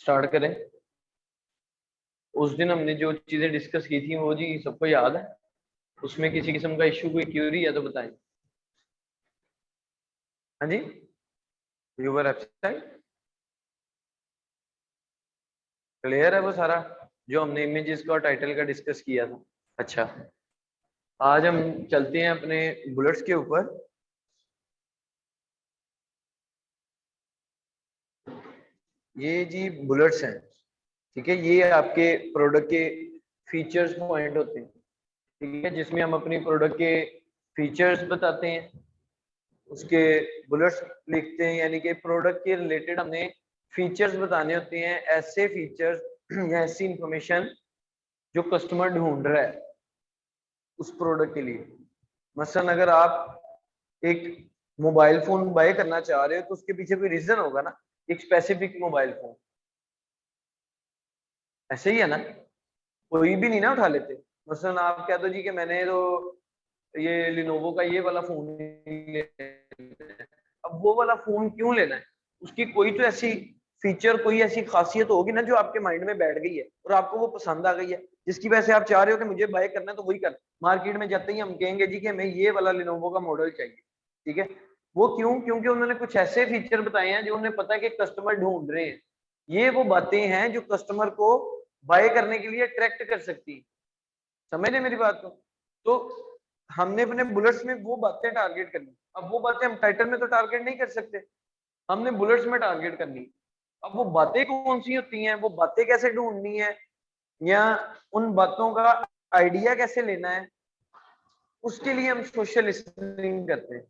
Start करें। उस दिन हमने जो चीजें डिस्कस की थी वो जी सबको याद है? उसमें किसी किस्म का इश्यू, कोई क्यूरी है तो बताएं। हाँ जी, यूवर वेबसाइट क्लियर है वो सारा जो हमने इमेजेस का और टाइटल का डिस्कस किया था। अच्छा, आज हम चलते हैं अपने बुलेट्स के ऊपर। ये जी बुलेट्स हैं, ठीक है। ये आपके प्रोडक्ट के फीचर्स पॉइंट होते हैं, ठीक है, जिसमें हम अपनी प्रोडक्ट के फीचर्स बताते हैं, उसके बुलेट्स लिखते हैं, यानी कि प्रोडक्ट के रिलेटेड हमने फीचर्स बताने होते हैं, ऐसे फीचर्स या ऐसी इंफॉर्मेशन जो कस्टमर ढूंढ रहा है उस प्रोडक्ट के लिए। मसलन अगर आप एक मोबाइल फोन बाय करना चाह रहे हो तो उसके पीछे कोई रीजन होगा ना, एक स्पेसिफिक मोबाइल फोन। ऐसे ही है ना, कोई भी नहीं ना उठा लेते। मसलन आप कह दो जी कि मैंने तो ये लिनोवो का ये वाला फोन लेना है। अब वो वाला फोन क्यों लेना है? उसकी कोई तो ऐसी फीचर, कोई ऐसी खासियत होगी ना जो आपके माइंड में बैठ गई है और आपको वो पसंद आ गई है, जिसकी वजह से आप चाह रहे हो कि मुझे बाय करना है तो वही कर। मार्केट में जाते ही हम कहेंगे जी कि हमें ये वाला लिनोवो का मॉडल चाहिए, ठीक है। वो क्यों? क्योंकि उन्होंने कुछ ऐसे फीचर बताए हैं जो उन्हें पता है कि कस्टमर ढूंढ रहे हैं। ये वो बातें हैं जो कस्टमर को बाय करने के लिए अट्रैक्ट कर सकती है। समझ रहे मेरी बात को? तो हमने अपने बुलेट्स में वो बातें टारगेट करनी। अब वो बातें हम टाइटल में तो टारगेट नहीं कर सकते, हमने बुलेट्स में टारगेट करनी। अब वो बातें कौन सी होती हैं, वो बातें कैसे ढूंढनी है, या उन बातों का आइडिया कैसे लेना है, उसके लिए हम सोशल लिसनिंग करते हैं।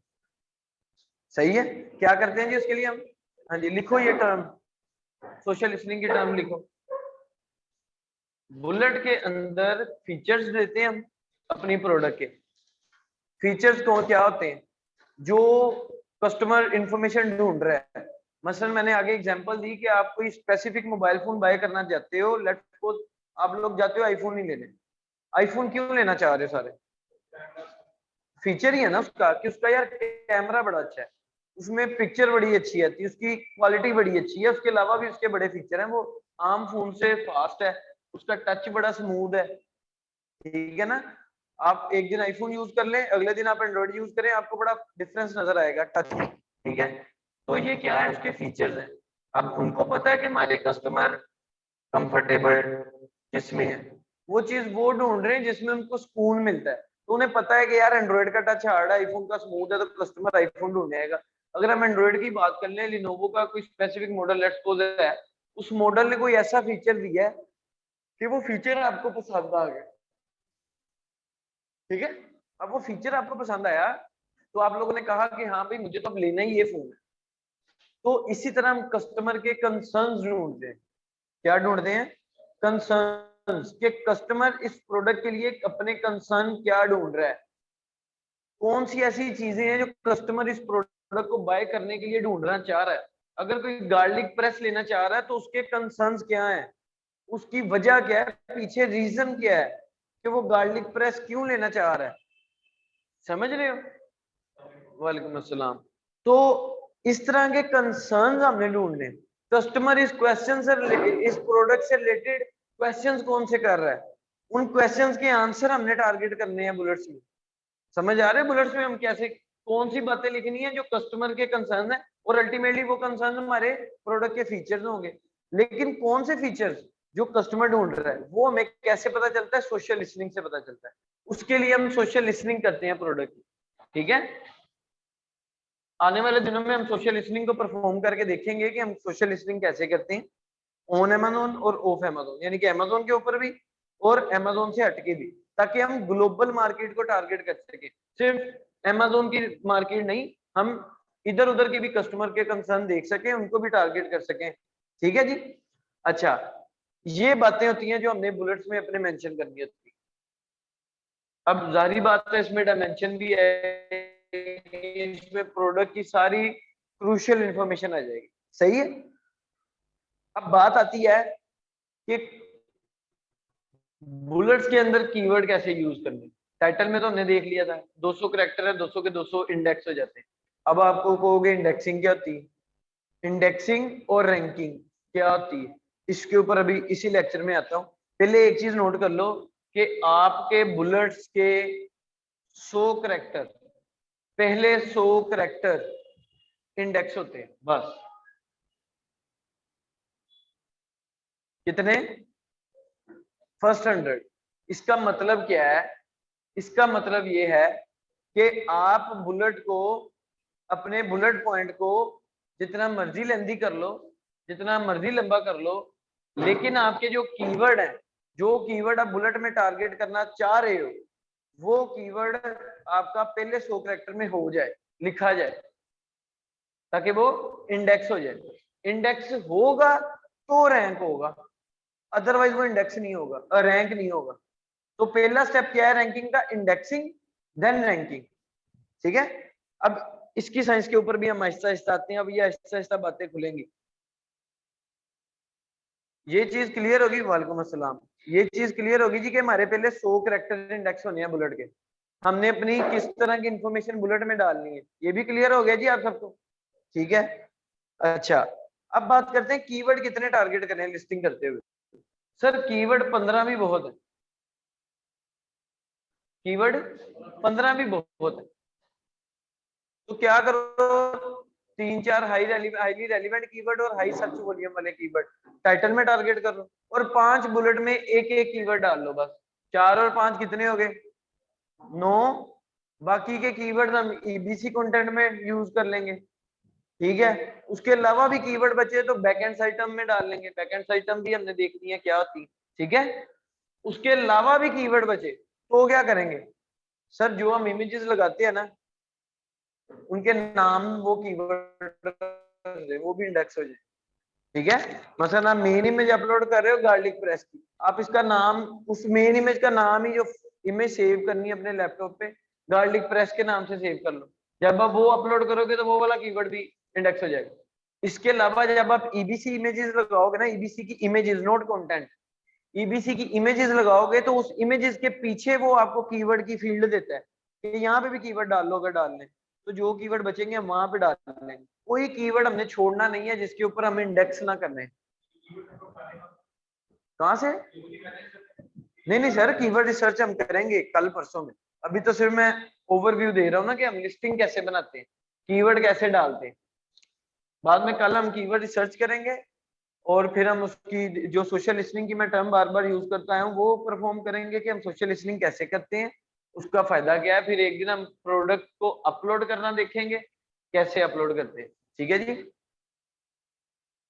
सही है, क्या करते हैं जी उसके लिए हम? हाँ जी, लिखो ये टर्म, सोशल लिसनिंग की टर्म लिखो। बुलेट के अंदर फीचर्स देते हैं हम अपनी प्रोडक्ट के। फीचर्स को क्या होते हैं? जो कस्टमर इंफॉर्मेशन ढूंढ रहा है। मसलन मैंने आगे एग्जांपल दी कि आप कोई स्पेसिफिक मोबाइल फोन बाय करना चाहते हो, लेट्स सपोज आप लोग जाते हो आईफोन नहीं लेने। आईफोन क्यों लेना चाह रहे हो सारे? फीचर ही है ना उसका, कि उसका यार कैमरा बड़ा अच्छा है, उसमें पिक्चर बड़ी अच्छी आती है, उसकी क्वालिटी बड़ी अच्छी है, उसके अलावा भी उसके बड़े फीचर हैं, वो आम फोन से फास्ट है, उसका टच बड़ा स्मूथ है, ठीक है ना। आप एक दिन आईफोन यूज कर लें, अगले दिन आप एंड्रॉइड यूज करें, आपको बड़ा डिफरेंस नजर आएगा टच में, ठीक है। तो ये क्या है, उसके फीचर्स हैं। अब उनको पता है कि हमारे कस्टमर कंफर्टेबल किसमें है, वो चीज वो ढूंढ रहे हैं जिसमें उनको सुकून मिलता है। तो उन्हें पता है कि यार एंड्रॉइड का टच हार्ड है, आईफोन का स्मूथ है, तो कस्टमर आईफोन ढूंढेगा। अगर हम एंड्रॉइड की बात कर लें, लिनोवो का कोई स्पेसिफिक मॉडल लेट्स सपोज है, उस मॉडल ने कोई ऐसा फीचर दिया है कि वो फीचर आपको पसंद आ गया, ठीक है। अब वो फीचर आपको पसंद आया तो आप लोगों ने कहा कि हाँ भाई मुझे तो अब लेना ही ये फोन है। तो इसी तरह हम कस्टमर के कंसर्न्स ढूंढते हैं। क्या ढूंढते हैं? कंसर्न्स के। कस्टमर इस प्रोडक्ट के लिए अपने कंसर्न क्या ढूंढ रहा है, कौन सी ऐसी चीजें हैं जो कस्टमर इस प्रोडक्ट को बाय करने के लिए ढूंढना चाह रहा है। अगर कोई गार्लिक प्रेस लेना चाह रहा है तो उसके कंसर्न्स क्या है, उसकी वजह क्या है, पीछे रीजन क्या है कि वो गार्लिक प्रेस क्यों लेना चाह रहा है। समझ रहे हो? वालेकुम अस्सलाम। तो इस तरह के कंसर्न्स हमने ढूंढने। कस्टमर इस क्वेश्चन से इस प्रोडक्ट से रिलेटेड क्वेश्चंस कौन से कर रहा है, उन क्वेश्चंस के आंसर हमने टारगेट करने हैं बुलेट्स में। समझ आ रहे हैं बुलेट्स में हम कैसे, कौन सी बातें लिखनी है जो कस्टमर के कंसर्न है, और अल्टीमेटली वो कंसर्न हमारे प्रोडक्ट के फीचर्स होंगे। लेकिन कौन से फीचर्स? जो कस्टमर ढूंढ रहा है वो हमें कैसे पता चलता है? सोशल लिसनिंग से पता चलता है। उसके लिए हम सोशल लिसनिंग करते हैं प्रोडक्ट की, ठीक है। आने वाले दिनों में हम सोशल लिसनिंग को परफॉर्म करके देखेंगे कि हम सोशल लिसनिंग कैसे करते हैं ऑन अमेज़न और ऑफ अमेज़न, यानी कि अमेज़न के ऊपर भी और अमेज़न से हटके भी, ताकि हम ग्लोबल मार्केट को टारगेट कर सके। सिर्फ अमेज़न की मार्केट नहीं, हम इधर उधर के भी कस्टमर के कंसर्न देख सकें, उनको भी टारगेट कर सकें, ठीक है जी। अच्छा, ये बातें होती हैं जो हमने बुलेट्स में अपने मेंशन करनी होती है। अब जाहिर बात है इसमें डायमेंशन भी है, इसमें प्रोडक्ट की सारी क्रूशियल इंफॉर्मेशन आ जाएगी, सही है। अब बात आती है कि बुलेट्स के अंदर कीवर्ड कैसे यूज करने। टाइटल में तो हमने देख लिया था 200 करैक्टर है, 200 के 200 इंडेक्स हो जाते हैं। अब आपको कहोगे इंडेक्सिंग क्या होती है? इंडेक्सिंग और रैंकिंग क्या होती है, इसके ऊपर अभी इसी लेक्चर में आता हूँ। पहले एक चीज नोट कर लो कि आपके बुलेट्स के 100 करैक्टर, पहले 100 करैक्टर इंडेक्स होते हैं बस। कितने? फर्स्ट 100। इसका मतलब क्या है? इसका मतलब ये है कि आप बुलेट को, अपने बुलेट पॉइंट को जितना मर्जी लेंदी कर लो, जितना मर्जी लंबा कर लो, लेकिन आपके जो कीवर्ड है, जो कीवर्ड आप बुलेट में टारगेट करना चाह रहे हो, वो कीवर्ड आपका पहले 100 कैरेक्टर में हो जाए, लिखा जाए, ताकि वो इंडेक्स हो जाए। इंडेक्स होगा तो रैंक होगा, अदरवाइज वो इंडेक्स नहीं होगा, रैंक नहीं होगा। तो पहला स्टेप क्या है रैंकिंग का? इंडेक्सिंग, देन रैंकिंग, ठीक है। अब इसकी साइंस के ऊपर भी हम आहिस्ता आहिस्ता आते हैं, अब ये आहिस्ता आहिस्ता बातें खुलेंगी। ये चीज क्लियर होगी, वालेकुम अस्सलाम। ये चीज क्लियर होगी जी कि हमारे पहले 100 कैरेक्टर इंडेक्स होने हैं बुलेट के, हमने अपनी किस तरह की इंफॉर्मेशन बुलेट में डालनी है, ये भी क्लियर हो गया जी आप सबको, ठीक है। अच्छा, अब बात करते हैं कीवर्ड कितने टारगेट करें लिस्टिंग करते हुए। सर कीवर्ड 15 भी बहुत है, कीवर्ड 15 भी बहुत है। तो क्या करो, 3-4 हाईली रेलिवेंट कीवर्ड और हाई सर्च वॉल्यूम वाले कीवर्ड टाइटल में टारगेट कर लो, और 5 बुलेट में एक एक कीवर्ड डाल लो बस। 4 और 5 कितने हो गए? 9। बाकी के कीवर्ड हम ईबीसी कंटेंट में यूज कर लेंगे, ठीक है। उसके अलावा भी कीवर्ड बचे तो बैकएंड आइटम में डाल लेंगे, बैकएंड आइटम भी हमने देखनी है क्या होती, ठीक है। उसके अलावा भी कीवर्ड बचे तो क्या करेंगे? सर जो हम इमेजेस लगाते हैं ना, उनके नाम वो कीवर्ड वो भी इंडेक्स हो जाए, ठीक है। मसलन आप मेन इमेज अपलोड कर रहे हो गार्लिक प्रेस की, आप इसका नाम, उस मेन इमेज का नाम ही, जो इमेज सेव करनी है अपने लैपटॉप पे, गार्लिक प्रेस के नाम से सेव कर लो। जब आप वो अपलोड करोगे तो वो वाला कीवर्ड भी इंडेक्स हो जाएगा। इसके अलावा जब आप ईबीसी इमेजेस लगाओगे ना, ईबीसी की इमेजेस नोट कंटेंट, ईबीसी की इमेजेस लगाओगे तो उस इमेजेस के पीछे वो आपको कीवर्ड की फील्ड देता है कि यहाँ पे भी कीवर्ड डाल लो, अगर डालने तो जो कीवर्ड बचेंगे हम वहां पे डाल लेंगे। कोई कीवर्ड हमने छोड़ना नहीं है जिसके ऊपर हमें इंडेक्स ना करने। कहाँ से? नहीं नहीं सर, कीवर्ड रिसर्च हम करेंगे कल परसों में। अभी तो सिर्फ मैं ओवरव्यू दे रहा हूँ ना कि हम लिस्टिंग कैसे बनाते हैं, कीवर्ड कैसे डालते हैं। बाद में कल हम कीवर्ड रिसर्च करेंगे और फिर हम उसकी जो सोशल लिसनिंग की मैं टर्म बार बार यूज करता हूँ वो परफॉर्म करेंगे कि हम सोशल लिसनिंग कैसे करते हैं, उसका फायदा क्या है। फिर एक दिन हम प्रोडक्ट को अपलोड करना देखेंगे कैसे अपलोड करते हैं, ठीक है जी।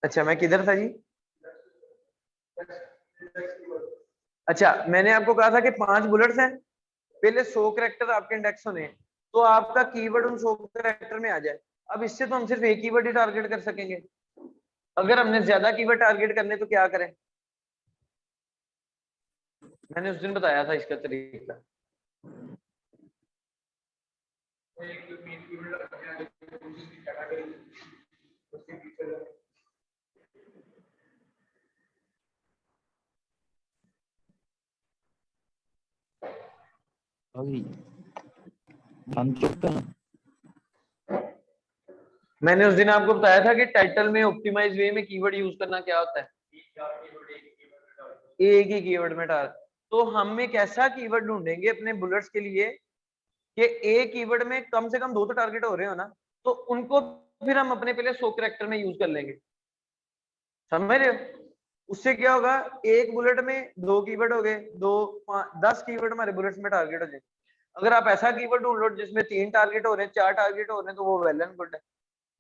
अच्छा मैं किधर था जी? अच्छा, मैंने आपको कहा था कि 5 बुलेट्स हैं, पहले 100 कैरेक्टर आपके इंडेक्स होने हैं, तो आपका कीवर्ड उन 100 कैरेक्टर में आ जाए। अब इससे तो हम सिर्फ एक कीवर्ड ही टारगेट कर सकेंगे, अगर हमने ज्यादा कीवर्ड टारगेट करने तो क्या करें? मैंने उस दिन बताया था इसका तरीका। हम चुप हैं। मैंने उस दिन आपको बताया था कि टाइटल में ऑप्टिमाइज वे में कीवर्ड यूज करना क्या होता है, एक ही कीवर्ड में डाल। तो हम एक ऐसा कीवर्ड ढूंढेंगे अपने बुलेट्स के लिए कि एक कीवर्ड में कम से कम 2 तो टारगेट हो रहे हो ना, तो उनको फिर हम अपने पहले 100 कैरेक्टर में यूज कर लेंगे, समझ रहे हो? उससे क्या होगा, एक बुलेट में 2 कीवर्ड हो गए, 10 कीवर्ड हमारे बुलेट्स में टारगेट हो जाए। अगर आप ऐसा कीवर्ड ढूंढ लो जिसमें 3 टारगेट हो रहे हैं, 4 टारगेट हो रहे हैं, तो वो वेल एंड गुड है,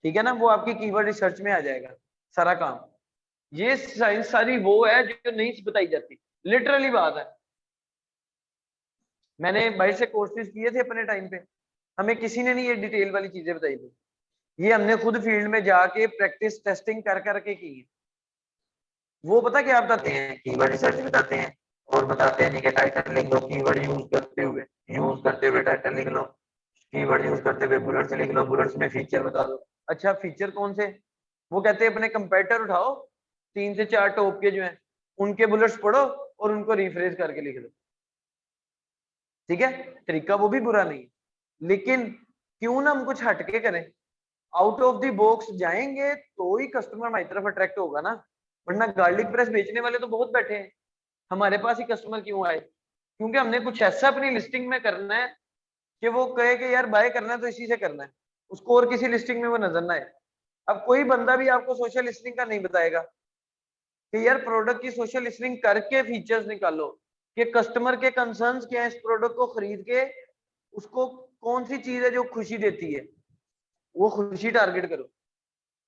ठीक है ना, वो आपकी कीवर्ड रिसर्च में आ जाएगा सारा काम। ये साइंस सारी वो है जो नहीं बताई जाती, लिटरली बात है। मैंने बाहर से कोर्सेज किए थे अपने टाइम पे, हमें किसी ने नहीं ये डिटेल वाली चीजें बताई थी, ये हमने खुद फील्ड में जाके प्रैक्टिस टेस्टिंग कर करके की है। वो पता क्या बताते हैं, कीवर्ड रिसर्च बताते हैं, और बताते हैं कि टाइटल लिख लो, कीवर्ड यूज करते हुए टाइटल लिख लो, कीवर्ड यूज करते हुए बुलेट्स लिख लो, बुलेट्स में फीचर बता दो। अच्छा फीचर कौन से, वो कहते हैं अपने कंपेटिटर उठाओ, 3 से 4 टॉप के जो हैं उनके बुलेट्स पढ़ो और उनको रिफ्रेश करके लिख दो। ठीक है, तरीका वो भी बुरा नहीं, लेकिन क्यों ना हम कुछ हटके करें, आउट ऑफ द बॉक्स जाएंगे तो ही कस्टमर हमारी तरफ अट्रैक्ट होगा ना, वरना गार्लिक प्रेस बेचने वाले तो बहुत बैठे हैं, हमारे पास ही कस्टमर क्यों आए, क्योंकि हमने कुछ ऐसा अपनी लिस्टिंग में करना है कि वो कहे कि यार बाय करना है तो इसी से करना है, उसको और किसी लिस्टिंग में वो नजर ना आए। अब कोई बंदा भी आपको सोशल लिस्टिंग का नहीं बताएगा कि यार प्रोडक्ट की सोशल लिस्टिंग करके फीचर्स निकालो कि कस्टमर के कंसर्न्स क्या है, इस प्रोडक्ट को खरीद के उसको कौन सी चीज है जो खुशी देती है, वो खुशी टारगेट करो।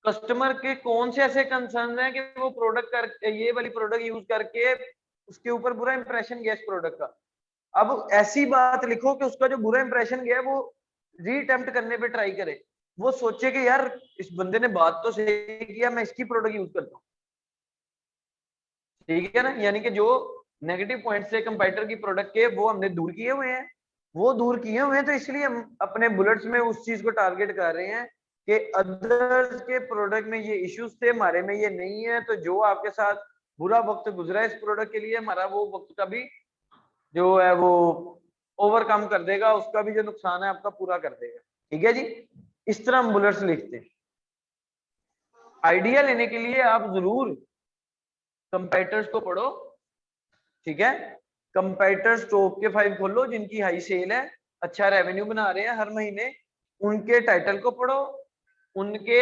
कस्टमर के कौन से ऐसे कंसर्न हैं कि वो प्रोडक्ट कर ये वाली प्रोडक्ट यूज करके उसके ऊपर बुरा इंप्रेशन गया इस प्रोडक्ट का, अब ऐसी बात लिखो कि उसका जो बुरा इंप्रेशन गया वो रीअटेम्प्ट करने पे ट्राई करे, वो सोचे कि यार इस बंदे ने बात तो सही किया, मैं इसकी प्रोडक्ट यूज करता हूँ। ठीक है ना, यानी कि जो नेगेटिव पॉइंट्स है कंप्यूटर की प्रोडक्ट के वो हमने दूर किए हुए हैं, वो दूर किए हुए हैं, तो इसलिए हम अपने बुलेट्स में उस चीज को टारगेट कर रहे हैं कि अदर्स के प्रोडक्ट में ये इश्यूज थे, हमारे में ये नहीं है, तो जो आपके साथ बुरा वक्त गुजरा है इस प्रोडक्ट के लिए, हमारा वो वक्त का भी जो है वो ओवरकम कर देगा, उसका भी जो नुकसान है आपका पूरा कर देगा। ठीक है जी, इस तरह हम बुलेट्स लिखते हैं। आइडिया लेने के लिए आप जरूर कंपेटिटर्स को पढ़ो, ठीक है, कंपेटिटर्स टॉप के 5 खोलो जिनकी हाई सेल है, अच्छा रेवेन्यू बना रहे हैं हर महीने, उनके टाइटल को पढ़ो, उनके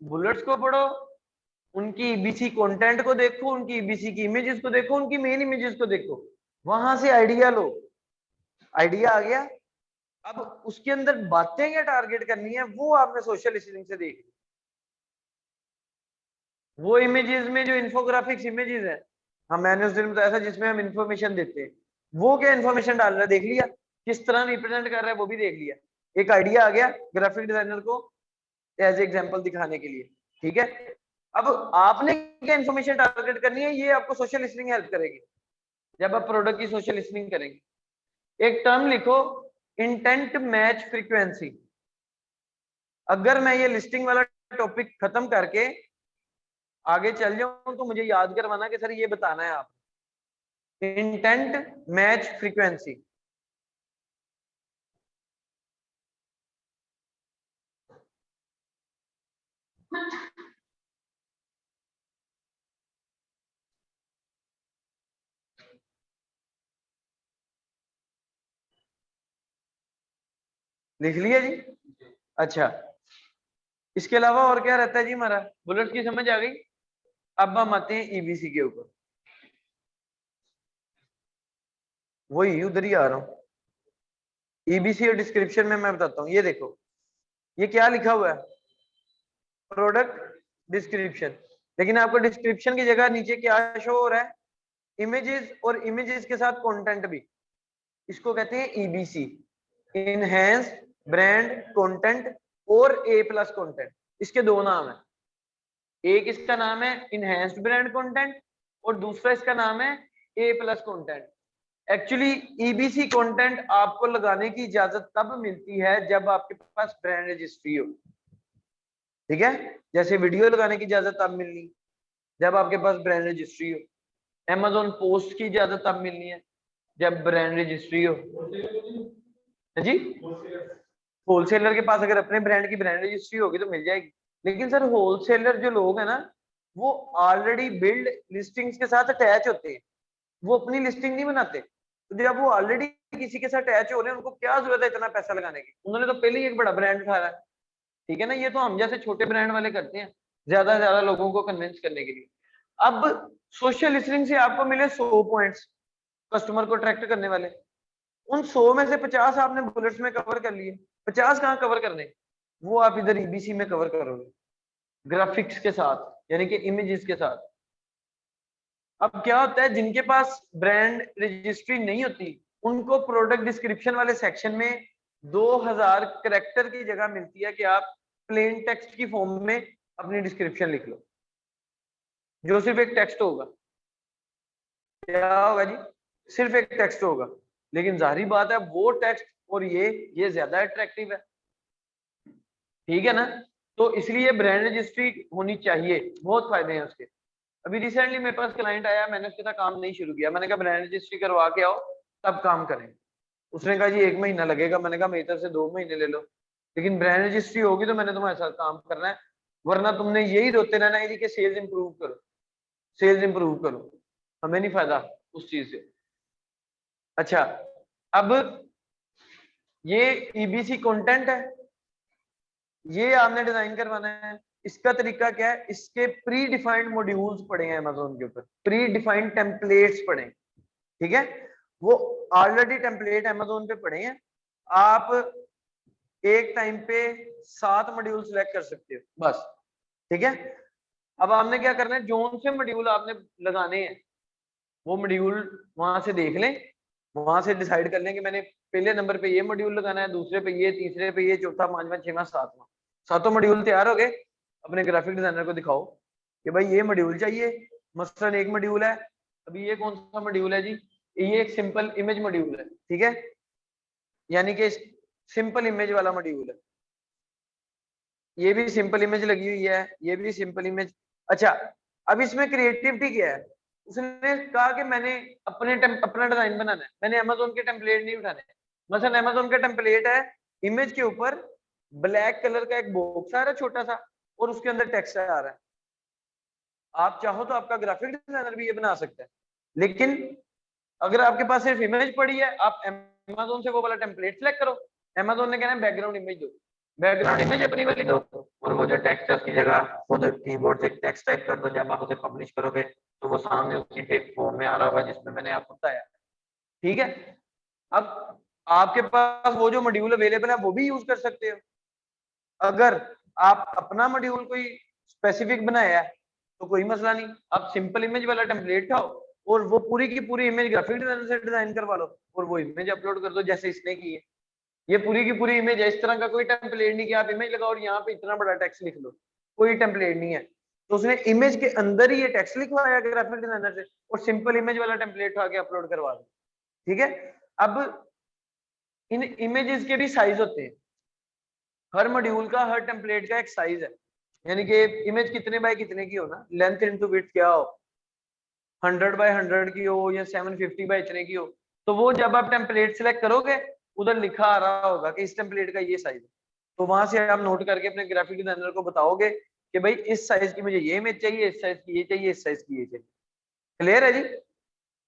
बुलेट्स को पढ़ो, उनकी ईबीसी कंटेंट को देखो, उनकी ईबीसी की इमेजेस को देखो, उनकी मेन इमेजेस को देखो, वहां से आइडिया लो। आइडिया आ गया, अब उसके अंदर बातें क्या टारगेट करनी है वो आपने सोशल लिसनिंग से देख, वो इमेजेस में जो इन्फोग्राफिक्स इमेजेस है, हम मैंने उस दिन बताया था जिसमें हम इंफॉर्मेशन देते हैं, वो क्या इन्फॉर्मेशन डाल रहा है देख लिया, किस तरह रिप्रेजेंट कर रहा है वो भी देख लिया, एक आइडिया आ गया ग्राफिक डिजाइनर को एज एग्जांपल दिखाने के लिए। ठीक है, अब आपने क्या इन्फॉर्मेशन टारगेट करनी है, ये आपको सोशल लिसनिंग हेल्प करेगी जब आप प्रोडक्ट की सोशल लिसनिंग करेंगे। एक टर्म लिखो, इंटेंट मैच फ्रीक्वेंसी। अगर मैं ये लिस्टिंग वाला टॉपिक खत्म करके आगे चल जाऊं तो मुझे याद करवाना कि सर ये बताना है आप, इंटेंट मैच फ्रीक्वेंसी। लिख लिया जी, अच्छा इसके अलावा और क्या रहता है जी हमारा, बुलेट की समझ आ गई। अब हम आते हैं ईबीसी के ऊपर, वही उधर ही आ रहा हूँ। ईबीसी और डिस्क्रिप्शन में मैं बताता हूँ, ये देखो ये क्या लिखा हुआ है, प्रोडक्ट डिस्क्रिप्शन, लेकिन आपको डिस्क्रिप्शन की जगह नीचे क्या शो हो रहा है, इमेजेस, और इमेजेस के साथ कंटेंट भी, इसको कहते हैं ईबीसी, इनहेंस ब्रांड कंटेंट और ए प्लस कंटेंट। इसके दो नाम है, एक इसका नाम है इनहेंस्ड ब्रांड कंटेंट और दूसरा इसका नाम है A plus content. Actually EBC content आपको लगाने की इजाजत तब मिलती है जब आपके पास ब्रांड रजिस्ट्री हो, ठीक है, जैसे वीडियो लगाने की इजाजत तब मिलनी जब आपके पास ब्रांड रजिस्ट्री हो, Amazon पोस्ट की इजाजत तब मिलनी है जब ब्रांड रजिस्ट्री हो। जी, होलसेलर के पास अगर अपने ब्रांड की ब्रांड रजिस्ट्री होगी तो मिल जाएगी, लेकिन सर होलसेलर जो लोग हैं ना वो ऑलरेडी बिल्ड लिस्टिंग्स के साथ अटैच होते हैं, वो अपनी लिस्टिंग नहीं बनाते, तो जब वो ऑलरेडी किसी के साथ अटैच हो रहे हैं उनको क्या जरूरत है इतना पैसा लगाने की, उन्होंने तो पहले ही एक बड़ा ब्रांड उठा रहा है। ठीक है ना, ये तो हम जैसे छोटे ब्रांड वाले करते हैं ज्यादा से ज्यादा लोगों को कन्विंस करने के लिए। अब सोशल लिसनिंग से आपको मिले 100 पॉइंट्स कस्टमर को अट्रैक्ट करने वाले, उन 100 में से 50 आपने बुलेट्स में कवर कर लिए, 50 कहाँ कवर करने, वो आप इधर ईबीसी में कवर करोगे ग्राफिक्स के साथ, यानी कि इमेजेस के साथ। अब क्या होता है, जिनके पास ब्रांड रजिस्ट्री नहीं होती उनको प्रोडक्ट डिस्क्रिप्शन वाले सेक्शन में 2000 कैरेक्टर की जगह मिलती है कि आप प्लेन टेक्स्ट की फॉर्म में अपनी डिस्क्रिप्शन लिख लो, जो सिर्फ एक टेक्स्ट होगा। क्या होगा जी, सिर्फ एक टेक्स्ट होगा, लेकिन जाहिर बात है वो टेक्स्ट और ये ज्यादा अट्रैक्टिव है, ठीक है ना। तो इसलिए ब्रांड रजिस्ट्री होनी चाहिए, बहुत फायदे हैं उसके। अभी रिसेंटली मेरे पास क्लाइंट आया, मैंने उसके साथ काम नहीं शुरू किया, मैंने कहा ब्रांड रजिस्ट्री करवा के आओ तब काम करें। उसने कहा जी 1 महीना लगेगा, मैंने कहा मेरी तरफ से 2 महीने ले लो, लेकिन ब्रांड रजिस्ट्री होगी तो मैंने तुम्हारे साथ काम करना है, वरना तुमने यही रोते रहना है कि सेल्स इंप्रूव करो, सेल्स इंप्रूव करो, हमें नहीं फायदा उस चीज से। अच्छा, अब ये ईबीसी कंटेंट है, ये आपने डिजाइन करवाना है। इसका तरीका क्या है, इसके प्री डिफाइंड मॉड्यूल्स पड़े हैं अमेज़न के ऊपर, प्री डिफाइंड टेम्पलेट्स पड़े हैं, ठीक है, वो ऑलरेडी टेम्पलेट अमेज़न पे पड़े हैं। आप एक टाइम पे 7 मॉड्यूल सिलेक्ट कर सकते हो बस, ठीक है। अब आपने क्या करना है, जोन से मॉड्यूल आपने लगाने हैं वो मॉड्यूल वहां से देख लें, वहां से डिसाइड कर लें कि मैंने पहले नंबर पे ये मॉड्यूल लगाना है, दूसरे पे ये, तीसरे पे ये, चौथा, पांचवा, छठवां, सातवां, सातों मॉड्यूल तैयार हो गए। अपने ग्राफिक डिजाइनर को दिखाओ कि भाई ये मॉड्यूल चाहिए, मसलन एक मॉड्यूल है, अभी ये कौन सा मॉड्यूल है जी, ये एक सिंपल इमेज मॉड्यूल है, ठीक है, यानी कि सिंपल इमेज वाला मॉड्यूल है, ये भी सिंपल इमेज लगी हुई है, ये भी सिंपल इमेज। अच्छा, अब इसमें क्रिएटिविटी क्या है, उसने कहा कि मैंने अपना डिजाइन बनाना है, मैंने अमेज़न के टेम्पलेट नहीं उठाने। मतलब अमेज़न का टेम्पलेट है, इमेज के ऊपर ब्लैक कलर का एक बॉक्स आ रहा है छोटा सा, और उसके अंदर टेक्स्ट आ रहा है। आप चाहो तो आपका ग्राफिक डिजाइनर भी ये बना सकता है, लेकिन अगर आपके पास सिर्फ इमेज पड़ी है, आप अमेज़न से वो वाला टेम्पलेट सेलेक्ट करो। अमेज़न ने कहना है बैकग्राउंड इमेज दो, बैकग्राउंड इमेज अपनी वाली दो, और वो जो टेक्स्ट है उसकी जगह उधर कीबोर्ड से टेक्स्ट टाइप कर दो। जब आप उसे पब्लिश करोगे तो वो सामने उसी टेक्स्ट फॉर्म में आ रहा होगा जिसमें मैंने आपको बताया, ठीक है। अब आपके पास वो जो मॉड्यूल अवेलेबल है वो भी यूज कर सकते हो। अगर आप अपना मॉड्यूल कोई स्पेसिफिक बनाया है तो कोई मसला नहीं, आप सिंपल इमेज वाला टेम्पलेट उठाओ और वो पूरी की पूरी इमेज ग्राफिक डिजाइनर से डिजाइन करवा लो और वो इमेज अपलोड कर दो जैसे इसने की है। ये पूरी की पूरी इमेज है, इस तरह का कोई टेम्पलेट नहीं कि आप इमेज लगाओ और यहाँ पे इतना बड़ा टेक्स्ट लिख लो, कोई टेम्पलेट नहीं है। तो उसने इमेज के अंदर ही ये टेक्स्ट लिखवाया ग्राफिक डिजाइनर से और सिंपल इमेज वाला टेम्पलेट उठा के अपलोड करवा दो, ठीक है। अब इन इमेजेस के भी साइज होते हैं, हर मॉड्यूल का, हर टेम्पलेट का एक साइज है, यानी कि इमेज कितने बाय कितने की हो ना, लेंथ इनटू विड्थ क्या हो, 100 बाय 100 की हो या 750 बाय इतने की हो, तो वो जब आप टेम्पलेट सेलेक्ट करोगे उधर लिखा आ रहा होगा कि इस टेम्पलेट का ये साइज है, तो वहां से आप नोट करके अपने ग्राफिक डिजाइनर को बताओगे कि भाई इस साइज की मुझे ये इमेज चाहिए, इस साइज की ये चाहिए, इस साइज की ये चाहिए। क्लियर है जी।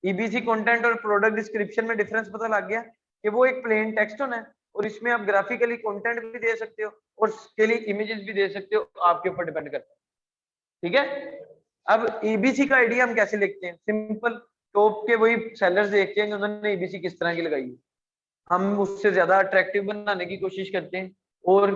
ईबीसी कंटेंट और प्रोडक्ट डिस्क्रिप्शन में डिफरेंस पता लग गया कि वो एक प्लेन टेक्स्ट होना है और इसमें आप ग्राफिकली कंटेंट भी दे सकते हो और उसके लिए इमेजेस भी दे सकते हो, आपके ऊपर डिपेंड करता है, ठीक है। अब ईबीसी का आइडिया हम कैसे लिखते हैं, सिंपल, टॉप के वही सेलर्स देखते हैं कि उन्होंने ईबीसी किस तरह की लगाई है, हम उससे ज्यादा अट्रैक्टिव बनाने की कोशिश करते हैं। और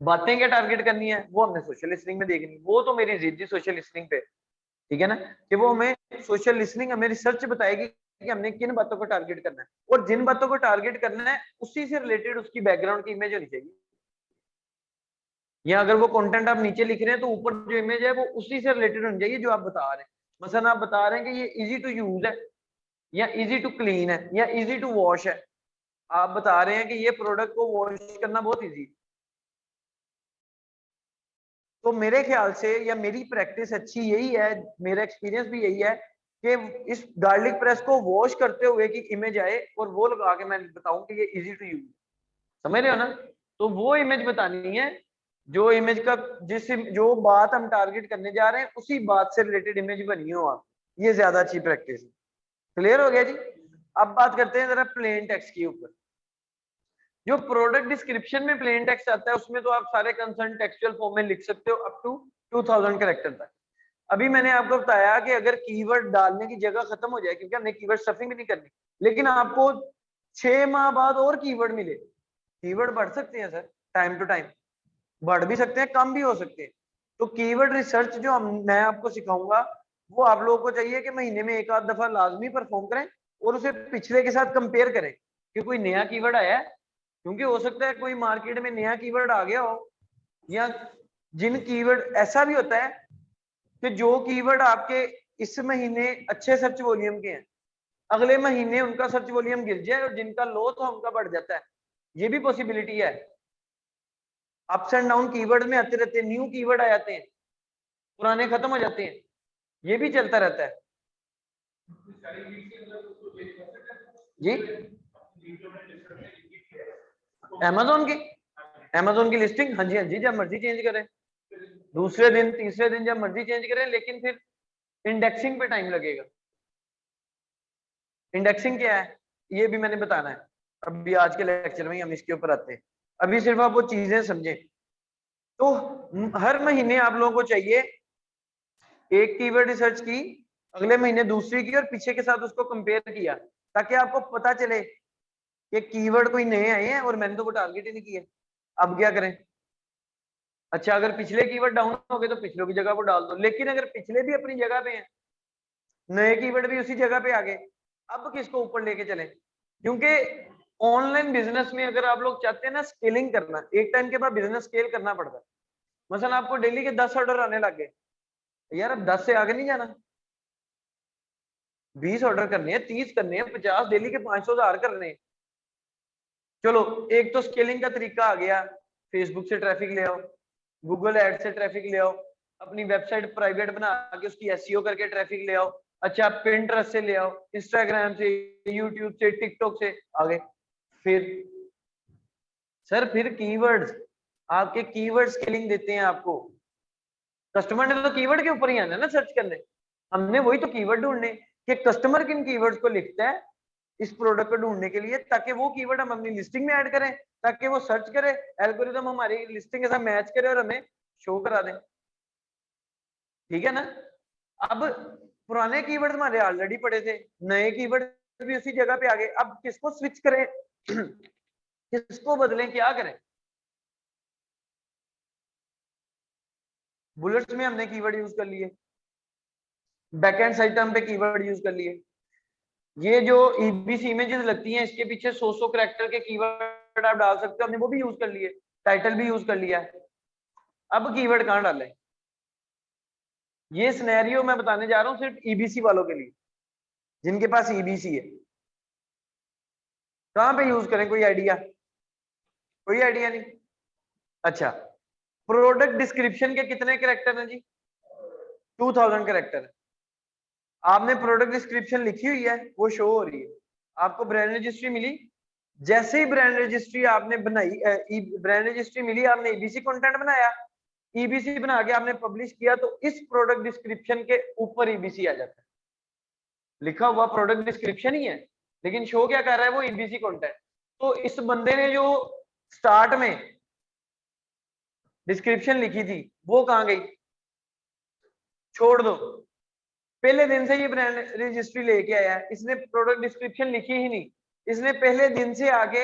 बातें क्या टारगेट करनी है वो हमने सोशल लिसनिंग में देखनी, वो तो मेरी जिद थी सोशल लिसनिंग पे, ठीक है ना, कि वो हमें सोशल लिसनिंग हमें रिसर्च बताएगी कि हमने किन बातों को टारगेट करना है और जिन बातों को टारगेट करना है उसी से रिलेटेड उसकी बैकग्राउंड की इमेज होनी चाहिए। या अगर वो कंटेंट आप नीचे लिख रहे हैं तो ऊपर जो इमेज है वो उसी से रिलेटेड होनी चाहिए जो आप बता रहे हैं। मसलन आप बता रहे हैं कि ये इजी टू यूज है या इजी टू क्लीन है या इजी टू वॉश है, आप बता रहे हैं कि ये प्रोडक्ट को वॉश करना बहुत इजी, तो मेरे ख्याल से या मेरी प्रैक्टिस अच्छी यही है, मेरा एक्सपीरियंस भी यही है कि इस गार्लिक प्रेस को वॉश करते हुए की इमेज आए और वो लगा के मैं बताऊं कि ये इजी टू यूज, समझ रहे हो ना। तो वो इमेज बतानी है जो इमेज का जो बात हम टारगेट करने जा रहे हैं उसी बात से रिलेटेड इमेज बनी हो आप, ये ज्यादा अच्छी प्रैक्टिस है। क्लियर हो गया जी। अब बात करते हैं जरा प्लेन टेक्स्ट के ऊपर। जो प्रोडक्ट डिस्क्रिप्शन में प्लेन टेक्स्ट आता है उसमें तो आप सारे कंसर्न टेक्सचुअल फॉर्म में लिख सकते हो अप टू 2000 कैरेक्टर तक, अभी मैंने आपको बताया कि अगर कीवर्ड डालने की जगह खत्म हो जाए, क्योंकि हमने कीवर्ड स्टफिंग भी नहीं करनी, लेकिन आपको 6 माह बाद और कीवर्ड मिले, कीवर्ड बढ़ सकते हैं सर, टाइम टू टाइम बढ़ भी सकते हैं, कम भी हो सकते हैं। तो कीवर्ड रिसर्च जो मैं आपको सिखाऊंगा, वो आप लोगों को चाहिए कि महीने में एक आध दफा लाजमी परफॉर्म करें और उसे पिछले के साथ कंपेयर करें कि कोई नया कीवर्ड आया है, क्योंकि हो सकता है कोई मार्केट में नया कीवर्ड आ गया हो, या जिन कीवर्ड ऐसा भी होता है कि जो कीवर्ड आपके इस महीने अच्छे सर्च वॉल्यूम के हैं, अगले महीने उनका सर्च वॉल्यूम गिर जाए, और जिनका लो तो उनका बढ़ जाता है, ये भी पॉसिबिलिटी है। अप्स एंड डाउन कीवर्ड में आते रहते हैं, न्यू कीवर्ड आ जाते हैं, पुराने खत्म हो जाते हैं, ये भी चलता रहता है जी। अमेजोन की लिस्टिंग, हाँ जी जब मर्जी चेंज करें, दूसरे दिन तीसरे दिन जब मर्जी चेंज करें, लेकिन फिर इंडेक्सिंग पे टाइम लगेगा। इंडेक्सिंग क्या है ये भी मैंने बताना है, अभी आज के लेक्चर में हम इसके ऊपर आते हैं, अभी सिर्फ आप वो चीजें समझे। तो हर महीने आप लोगों को चाहिए एक कीवर्ड रिसर्च की, अगले महीने दूसरी की, और पीछे के साथ उसको कंपेयर किया, ताकि आपको पता चले कि कीवर्ड कोई नए आए हैं और मैंने तो वो टारगेट ही नहीं किए, अब क्या करें। अच्छा, अगर पिछले कीवर्ड डाउन हो गए तो पिछले की जगह वो डाल दो, लेकिन अगर पिछले भी अपनी जगह पे हैं, नए कीवर्ड भी उसी जगह पे आ गए, अब किसको ऊपर लेके चले। क्योंकि ऑनलाइन बिजनेस में अगर आप लोग चाहते हैं ना स्केलिंग करना, एक टाइम के बाद बिजनेस स्केल करना पड़ता है। मसलन आपको डेली के 10 ऑर्डर आने लग गए, यार अब 10 से आगे नहीं जाना, 20 ऑर्डर करने हैं, 30 करने हैं, 50, डेली के 500,000 करने हैं। चलो, एक तो स्केलिंग का तरीका आ गया, फेसबुक से ट्रैफिक ले आओ, गूगल एड से ट्रैफिक ले आओ, अपनी वेबसाइट प्राइवेट बना के उसकी एसईओ करके ट्रैफिक ले आओ। अच्छा, पिंटरेस्ट से ले आओ, इंस्टाग्राम से, यूट्यूब से, टिकटॉक से आगे। फिर सर फिर कीवर्ड्स, आपके कीवर्ड स्केलिंग देते हैं आपको, कस्टमर ने तो कीवर्ड के ऊपर ही आना है ना सर्च करने, हमने वही तो कीवर्ड ढूंढने कि कस्टमर किन कीवर्ड्स को लिखता है इस प्रोडक्ट को ढूंढने के लिए, ताकि वो कीवर्ड हम अपनी लिस्टिंग में ऐड करें, ताकि वो सर्च करे, एल्गोरिथम हमारी लिस्टिंग के साथ मैच करे और हमें शो करा दें। ठीक है ना। अब पुराने कीवर्ड हमारे ऑलरेडी पड़े थे, नए कीवर्ड भी उसी जगह पे आ गए, अब किसको स्विच करें किसको बदलें, क्या करें। बुलेट्स में हमने कीवर्ड यूज कर लिए, बैकएंड साइटम पे कीवर्ड यूज कर लिए, ये जो ईबीसी इमेजेस लगती हैं इसके पीछे 100 कैरेक्टर के कीवर्ड आप डाल सकते हो, हमने वो भी यूज कर लिए, टाइटल भी यूज कर लिया। अब कीवर्ड कहां डालें, ये सिनेरियो मैं बताने जा रहा हूं सिर्फ ईबीसी वालों के लिए, जिनके पास ईबीसी है। कहां पे यूज करें, कोई आइडिया, कोई आइडिया नहीं। अच्छा, प्रोडक्ट डिस्क्रिप्शन के कितने कैरेक्टर हैं जी, 2000 कैरेक्टर। आपने प्रोडक्ट डिस्क्रिप्शन लिखी हुई है, वो शो हो रही है, आपको ब्रांड रजिस्ट्री मिली, जैसे ही ब्रांड रजिस्ट्री आपने बनाई, ब्रांड रजिस्ट्री मिली, आपने ईबीसी कंटेंट बनाया, ईबीसी बना के आपने पब्लिश किया, तो इस प्रोडक्ट डिस्क्रिप्शन के ऊपर ईबीसी आ जाता है, लिखा हुआ प्रोडक्ट डिस्क्रिप्शन ही है, लेकिन शो क्या कर रहा है, वो ईबीसी कंटेंट। तो इस बंदे ने जो स्टार्ट में डिस्क्रिप्शन लिखी थी वो कहां गई, छोड़ दो, पहले दिन से ये ब्रांड रजिस्ट्री लेके आया है, इसने प्रोडक्ट डिस्क्रिप्शन लिखी ही नहीं, इसने पहले दिन से आगे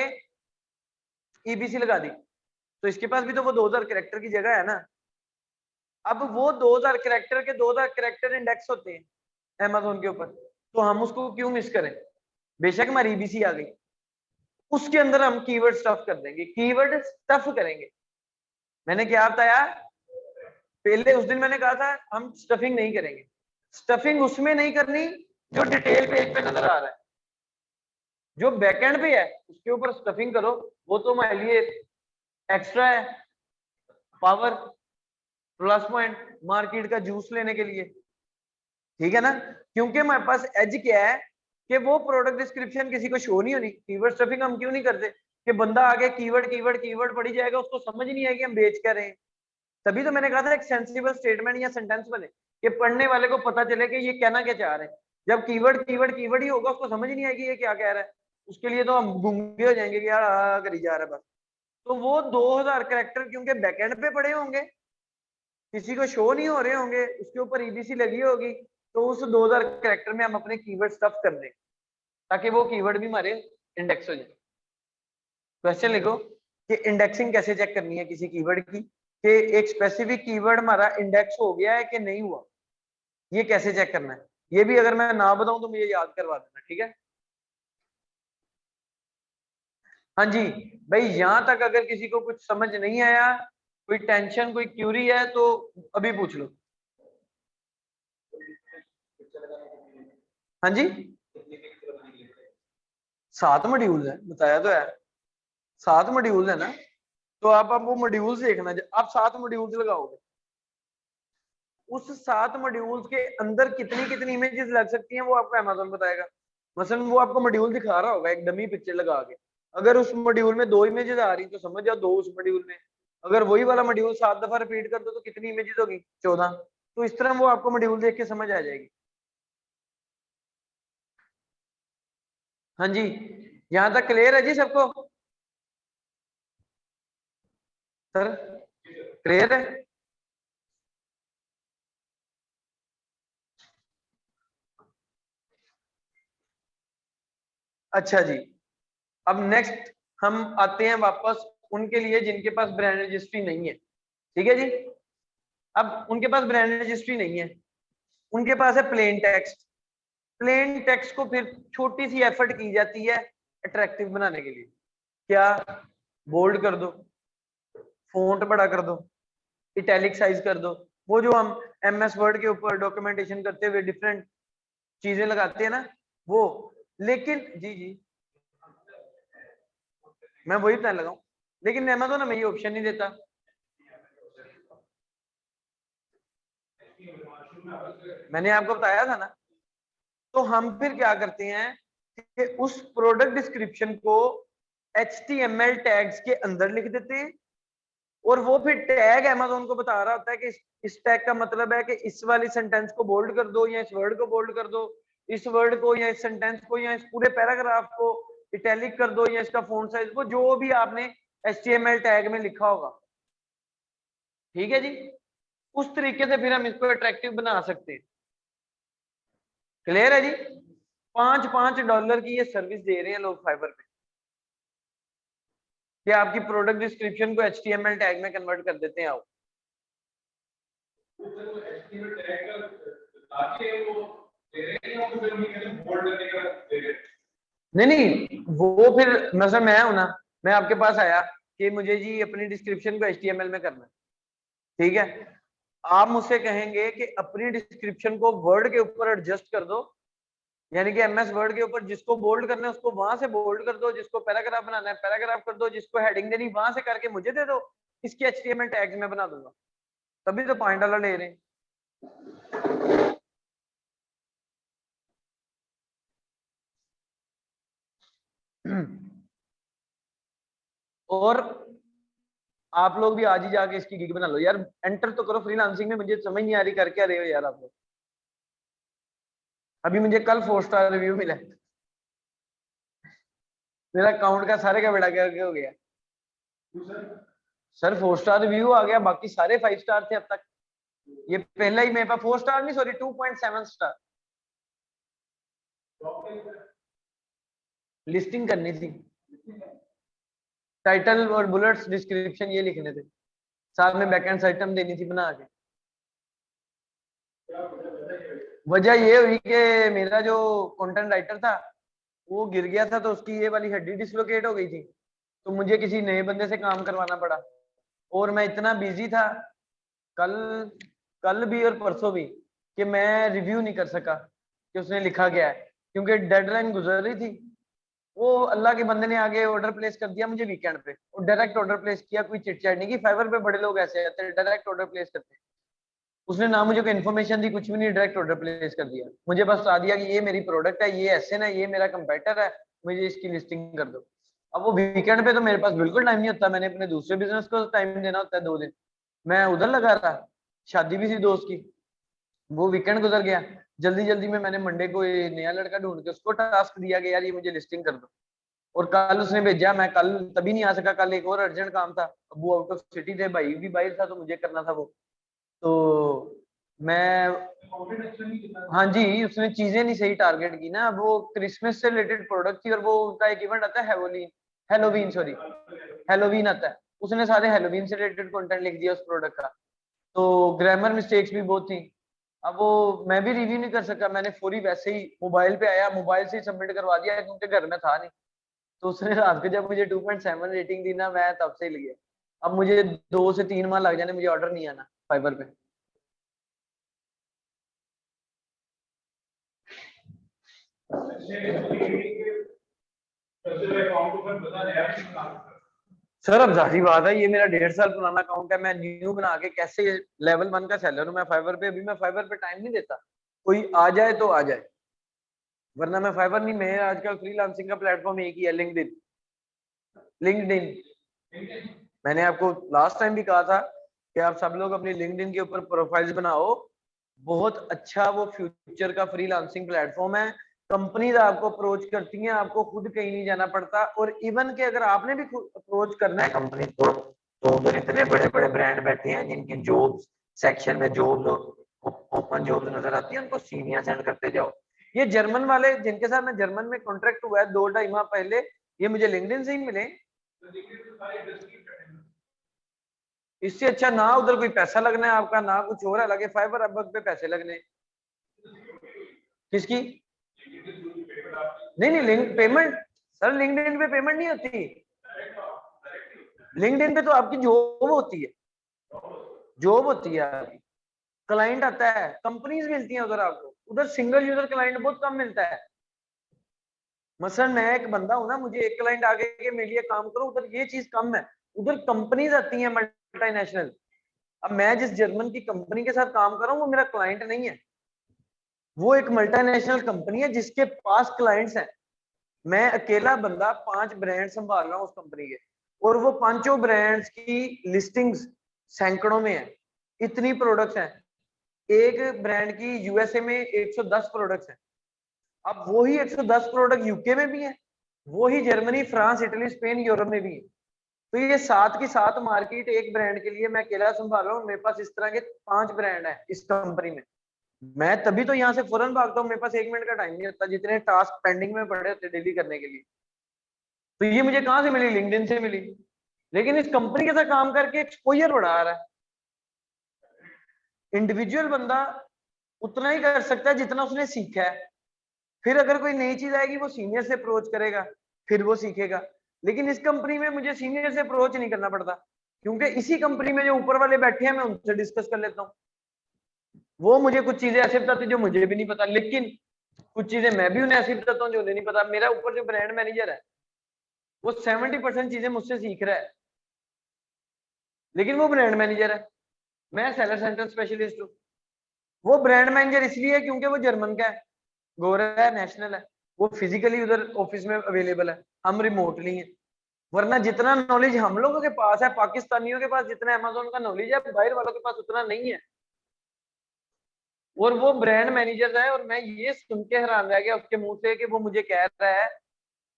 ईबीसी लगा दी, तो इसके पास भी तो वो 2000 कैरेक्टर की जगह है ना। अब वो 2000 कैरेक्टर के 2000 कैरेक्टर इंडेक्स होते हैं अमेज़न के ऊपर, तो हम उसको क्यों मिस करें, बेशक हमारी ईबीसी आ गई, उसके अंदर हम कीवर्ड स्टफ कर देंगे, कीवर्ड स्टफ करेंगे। मैंने क्या बताया पहले, उस दिन मैंने कहा था हम स्टफिंग नहीं करेंगे, स्टफिंग उसमें नहीं करनी जो डिटेल पेज पे नजर आ रहा है, जो बैकएंड पे है उसके ऊपर स्टफिंग करो, वो तो हमारे लिए एक्स्ट्रा है, पावर प्लस पॉइंट मार्केट का जूस लेने के लिए। ठीक है ना, क्योंकि हमारे पास एज क्या है कि वो प्रोडक्ट डिस्क्रिप्शन किसी को शो नहीं होनी, कीवर्ड स्टफिंग हम क्यों नहीं करते कि बंदा आगे कीवर्ड कीवर्ड कीवर्ड पढ़ी जाएगा, उसको समझ नहीं आएगी हम बेच क्या रहे हैं। तभी तो मैंने कहा था एक सेंसिबल स्टेटमेंट या सेंटेंस बने कि पढ़ने वाले को पता चले कि ये कहना क्या चाह रहे हैं। जब कीवर्ड कीवर्ड कीवर्ड ही होगा, उसको समझ नहीं आएगी ये क्या कह रहा है, उसके लिए तो हम गूंगे हो जाएंगे कि यार करी जा रहा है बस। तो वो 2000 कैरेक्टर क्योंकि बैकएंड पे पड़े होंगे, किसी को शो नहीं हो रहे होंगे, उसके ऊपर ईबीसी लगी होगी, तो उस 2000 कैरेक्टर में हम अपने कीवर्ड स्टफ कर दें ताकि वो कीवर्ड भी हमारे इंडेक्स हो जाए। क्वेश्चन लिखो कि इंडेक्सिंग कैसे चेक करनी है किसी कीवर्ड की, कि एक स्पेसिफिक कीवर्ड हमारा इंडेक्स हो गया है कि नहीं हुआ, ये कैसे चेक करना है। ये भी अगर मैं ना बताऊं तो मुझे याद करवा देना, ठीक है। हाँ जी भाई, यहां तक अगर किसी को कुछ समझ नहीं आया, कोई टेंशन कोई क्यूरी है तो अभी पूछ लो। हाँ जी, 7 मॉड्यूल है बताया तो है, 7 मॉड्यूल है ना, तो आप वो मॉड्यूल्स देखना, आप 7 मॉड्यूल्स लगाओगे, उस 7 मॉड्यूल्स के अंदर कितनी कितनी इमेजेस लग सकती हैं वो आपको अमेज़न बताएगा। मसलन वो आपको मॉड्यूल दिखा रहा होगा एक डमी पिक्चर लगा के, अगर उस मॉड्यूल में 2 इमेजेस आ रही तो समझ जाओ 2 उस मॉड्यूल में, अगर वही वाला मॉड्यूल 7 दफा रिपीट कर दो तो कितनी इमेजेस होगी, 14। तो इस तरह वो आपको मॉड्यूल देख के समझ आ जाएगी। हाँ जी, यहाँ तक क्लियर है जी सबको? सर क्लियर है? अच्छा जी, अब नेक्स्ट हम आते हैं वापस उनके लिए जिनके पास ब्रांड रजिस्ट्री नहीं है, ठीक है जी। अब उनके पास ब्रांड रजिस्ट्री नहीं है, उनके पास है प्लेन टेक्स्ट। प्लेन टेक्स्ट को फिर छोटी सी एफर्ट की जाती है अट्रैक्टिव बनाने के लिए। क्या? बोल्ड कर दो, फॉन्ट बड़ा कर दो, इटैलिक साइज कर दो, वो जो हम एमएस वर्ड के ऊपर डॉक्यूमेंटेशन करते हुए डिफरेंट चीजें लगाते हैं ना वो। लेकिन जी जी, मैं वही प्लान लगाऊं, लेकिन अमेज़न हमें ये ऑप्शन नहीं देता। मैंने आपको बताया था ना, तो हम फिर क्या करते हैं कि उस प्रोडक्ट डिस्क्रिप्शन को HTML टैग्स के अंदर लिख देते हैं, और वो फिर टैग अमेज़न को बता रहा होता है कि इस टैग का मतलब है कि इस वाली सेंटेंस को बोल्ड कर दो, या इस वर्ड को बोल्ड कर दो, इस वर्ड को या इस सेंटेंस को या इस पूरे पैराग्राफ को इटैलिक कर दो, या इसका फॉन्ट साइज को, जो भी आपने HTML टैग में लिखा होगा, ठीक है जी। उस तरीके से फिर हम इसको अट्रैक्टिव बना सकते हैं। क्लियर है जी? $5 की ये सर्विस दे रहे हैं लोग फाइवर पे, कि आपकी प्रोडक्ट डिस्क्रिप्शन को HTML टैग में कन्वर्ट कर देते हैं। आओ नहीं नहीं, वो फिर मतलब मैं हूं ना, मैं आपके पास आया कि मुझे जी अपनी डिस्क्रिप्शन को HTML में करना है, ठीक है। आप मुझसे कहेंगे कि अपनी डिस्क्रिप्शन को वर्ड के ऊपर एडजस्ट कर दो, यानी कि एमएस वर्ड के ऊपर जिसको बोल्ड करना है उसको वहां से बोल्ड कर दो, जिसको पैराग्राफ बनाना है पैराग्राफ कर दो, जिसको हेडिंग देनी वहां से करके मुझे दे दो, इसके HTML टैग्स में बना दूंगा, तभी तो $5 ले रहे हैं। और आप लोग भी आज ही जाके इसकी गिग बना लो यार, एंटर तो करो फ्रीलांसिंग में। मुझे समझ नहीं आ रही कर क्या रहे हो यार आप लोग। अभी मुझे कल 4 स्टार रिव्यू मिला, मेरा अकाउंट का सारे का बेड़ा करके हो गया सर। 4 स्टार रिव्यू आ गया, बाकी सारे 5 स्टार थे अब तक। ये पहला ही मेरे पास 4 स्टार नहीं, सॉरी 2.7 स्टार। लिस्टिंग करनी थी, टाइटल और बुलेट्स डिस्क्रिप्शन ये लिखने थे, साथ में बैकएंड आइटम देनी थी बना के। वजह ये हुई कि मेरा जो कंटेंट राइटर था वो गिर गया था, तो उसकी ये वाली हड्डी डिसलोकेट हो गई थी, तो मुझे किसी नए बंदे से काम करवाना पड़ा। और मैं इतना बिजी था कल कल भी और परसों भी कि मैं रिव्यू नहीं कर सका कि उसने लिखा क्या है, क्योंकि डेडलाइन गुजर रही थी। वो अल्लाह के बंदे ने आगे ऑर्डर प्लेस कर दिया मुझे वीकेंड पे, और डायरेक्ट ऑर्डर प्लेस किया, कोई चिटचैट नहीं की। फाइवर पे बड़े लोग ऐसे आते हैं, डायरेक्ट ऑर्डर प्लेस करते हैं। उसने ना मुझे कोई इन्फॉर्मेशन दी, कुछ भी नहीं, डायरेक्ट ऑर्डर प्लेस कर दिया। मुझे बस बता दिया कि ये मेरी प्रोडक्ट है, ये एसएन है, ये मेरा कंपेटिटर है, मुझे इसकी लिस्टिंग कर दो। अब वो वीकेंड पे तो मेरे पास बिल्कुल टाइम नहीं होता, मैंने अपने दूसरे बिजनेस को टाइम देना होता है 2 दिन। मैं उधर लगा था, शादी भी थी दोस्त की, वो वीकेंड गुजर गया। जल्दी जल्दी में मैंने मंडे को ये नया लड़का ढूंढ के उसको टास्क दिया कि यार ये मुझे लिस्टिंग कर दो, और कल उसने भेजा। मैं कल तभी नहीं आ सका, कल एक और अर्जेंट काम था, अबू आउट ऑफ सिटी थे, भाई भी बाहर था, तो मुझे करना था वो। तो मैं, हाँ जी, उसने चीजें नहीं सही टारगेट की ना। वो क्रिसमस से रिलेटेड प्रोडक्ट थी और वो उनका एक इवेंट आता है हेलोवीन, हेलोवीन सॉरी, हेलोवीन आता है। उसने सारे हेलोवीन से रिलेटेड कंटेंट लिख दिया उस प्रोडक्ट का। तो ग्रामर मिस्टेक्स भी बहुत थी। अब वो मैं भी रिव्यू नहीं कर सका, मैंने फौरी वैसे ही मोबाइल पे आया, मोबाइल से ही सबमिट करवा दिया क्योंकि घर में था नहीं। तो उसने रात को जब मुझे 2.7 रेटिंग दी ना, मैं तब से ही लिया। अब मुझे 2 से 3 माह लग जाने, मुझे ऑर्डर नहीं आना फाइबर पे। सर अब जाहिर बात है, ये मेरा 1.5 साल पुराना अकाउंट है। मैं न्यू बना के कैसे लेवल 1 का सेलर हूँ मैं फाइवर पे। अभी मैं फाइवर पे टाइम नहीं देता, कोई आ जाए तो आ जाए, वरना मैं फाइवर नहीं। मैं आजकल फ्रीलांसिंग का प्लेटफॉर्म एक ही है, लिंक्डइन। लिंक्डइन मैंने आपको लास्ट टाइम भी कहा था कि आप सब लोग अपनी लिंक्डइन के ऊपर प्रोफाइल्स बनाओ। बहुत अच्छा वो फ्यूचर का फ्रीलांसिंग प्लेटफॉर्म है। कंपनीज आपको अप्रोच करती हैं, आपको खुद कहीं नहीं जाना पड़ता। और इवन के अगर आपने भी खुद अप्रोच करना है कंपनी को, तो उधर इतने बड़े बड़े ब्रांड बैठे हैं जिनकी जॉब्स सेक्शन में जॉब्स ओपन जॉब्स नजर आती है, उनको सीनियर सेंड करते जाओ। ये जर्मन वाले जिनके साथ मैं जर्मन में कॉन्ट्रैक्ट हुआ है 2-2.5 माह पहले, ये मुझे लिंक्डइन से ही मिले। इससे अच्छा ना उधर कोई पैसा लगना है आपका, ना कुछ हो रहा है, लगे फाइबर अब पे पैसे लगने। किसकी? नहीं नहीं, लिंक पेमेंट सर, लिंक्डइन पे पेमेंट नहीं होती। लिंक्डइन पे तो आपकी जॉब होती है, जॉब होती है आपकी। क्लाइंट आता है, कंपनीज मिलती हैं उधर आपको। उधर सिंगल यूजर क्लाइंट बहुत कम मिलता है। मसलन मैं एक बंदा हूं ना, मुझे एक क्लाइंट आगे के मेरे लिए काम करो, उधर ये चीज कम है। उधर कंपनीज आती हैं मल्टीनेशनल। अब मैं जिस जर्मन की कंपनी के साथ काम कर रहा हूँ वो मेरा क्लाइंट नहीं है, वो एक मल्टीनेशनल कंपनी है जिसके पास क्लाइंट्स हैं। मैं अकेला बंदा 5 ब्रांड संभाल रहा हूँ उस कंपनी के, और वो पांचों ब्रांड्स की लिस्टिंग्स सैकड़ों में है। इतनी प्रोडक्ट्स हैं। एक ब्रांड की यूएसए में 110 प्रोडक्ट्स हैं। अब वही 110 प्रोडक्ट यूके में भी है, वही Germany, France, Italy, Spain, Europe में भी है। तो ये 7 की 7 मार्केट एक ब्रांड के लिए मैं अकेला संभाल रहा हूँ। मेरे पास इस तरह के 5 ब्रांड है इस कंपनी में। मैं तभी तो यहाँ से फौरन भागता हूँ, मेरे पास 1 मिनट का टाइम नहीं होता, जितने टास्क पेंडिंग में पड़े होते डेली करने के लिए। तो ये मुझे कहाँ से मिली? लिंक्डइन से मिली। लेकिन इस कंपनी के साथ काम करके एक्सपोजर बढ़ा रहा है। इंडिविजुअल बंदा उतना ही कर सकता है जितना उसने सीखा है। फिर अगर कोई नई चीज आएगी वो सीनियर से अप्रोच करेगा, फिर वो सीखेगा। लेकिन इस कंपनी में मुझे सीनियर से अप्रोच नहीं करना पड़ता, क्योंकि इसी कंपनी में जो ऊपर वाले बैठे हैं मैं उनसे डिस्कस कर लेता हूँ। वो मुझे कुछ चीजें ऐसे बताते जो मुझे भी नहीं पता, लेकिन कुछ चीजें मैं भी उन्हें ऐसी बताता हूँ जो उन्हें नहीं पता। मेरा ऊपर जो ब्रांड मैनेजर है वो 70% चीजें मुझसे सीख रहा है, लेकिन वो ब्रांड मैनेजर है, मैं सेलर सेंटर स्पेशलिस्ट हूँ। वो ब्रांड मैनेजर इसलिए है क्योंकि वो जर्मन का है, गोरा है, नेशनल है, वो फिजिकली उधर ऑफिस में अवेलेबल है, हम रिमोटली हैं। वरना जितना नॉलेज हम लोगों के पास है, पाकिस्तानियों के पास जितना अमेजोन का नॉलेज है, बाहर वालों के पास उतना नहीं है। और वो ब्रांड मैनेजर है, और मैं ये सुन के हैरान रह गया उसके मुंह से कि वो मुझे कह रहा है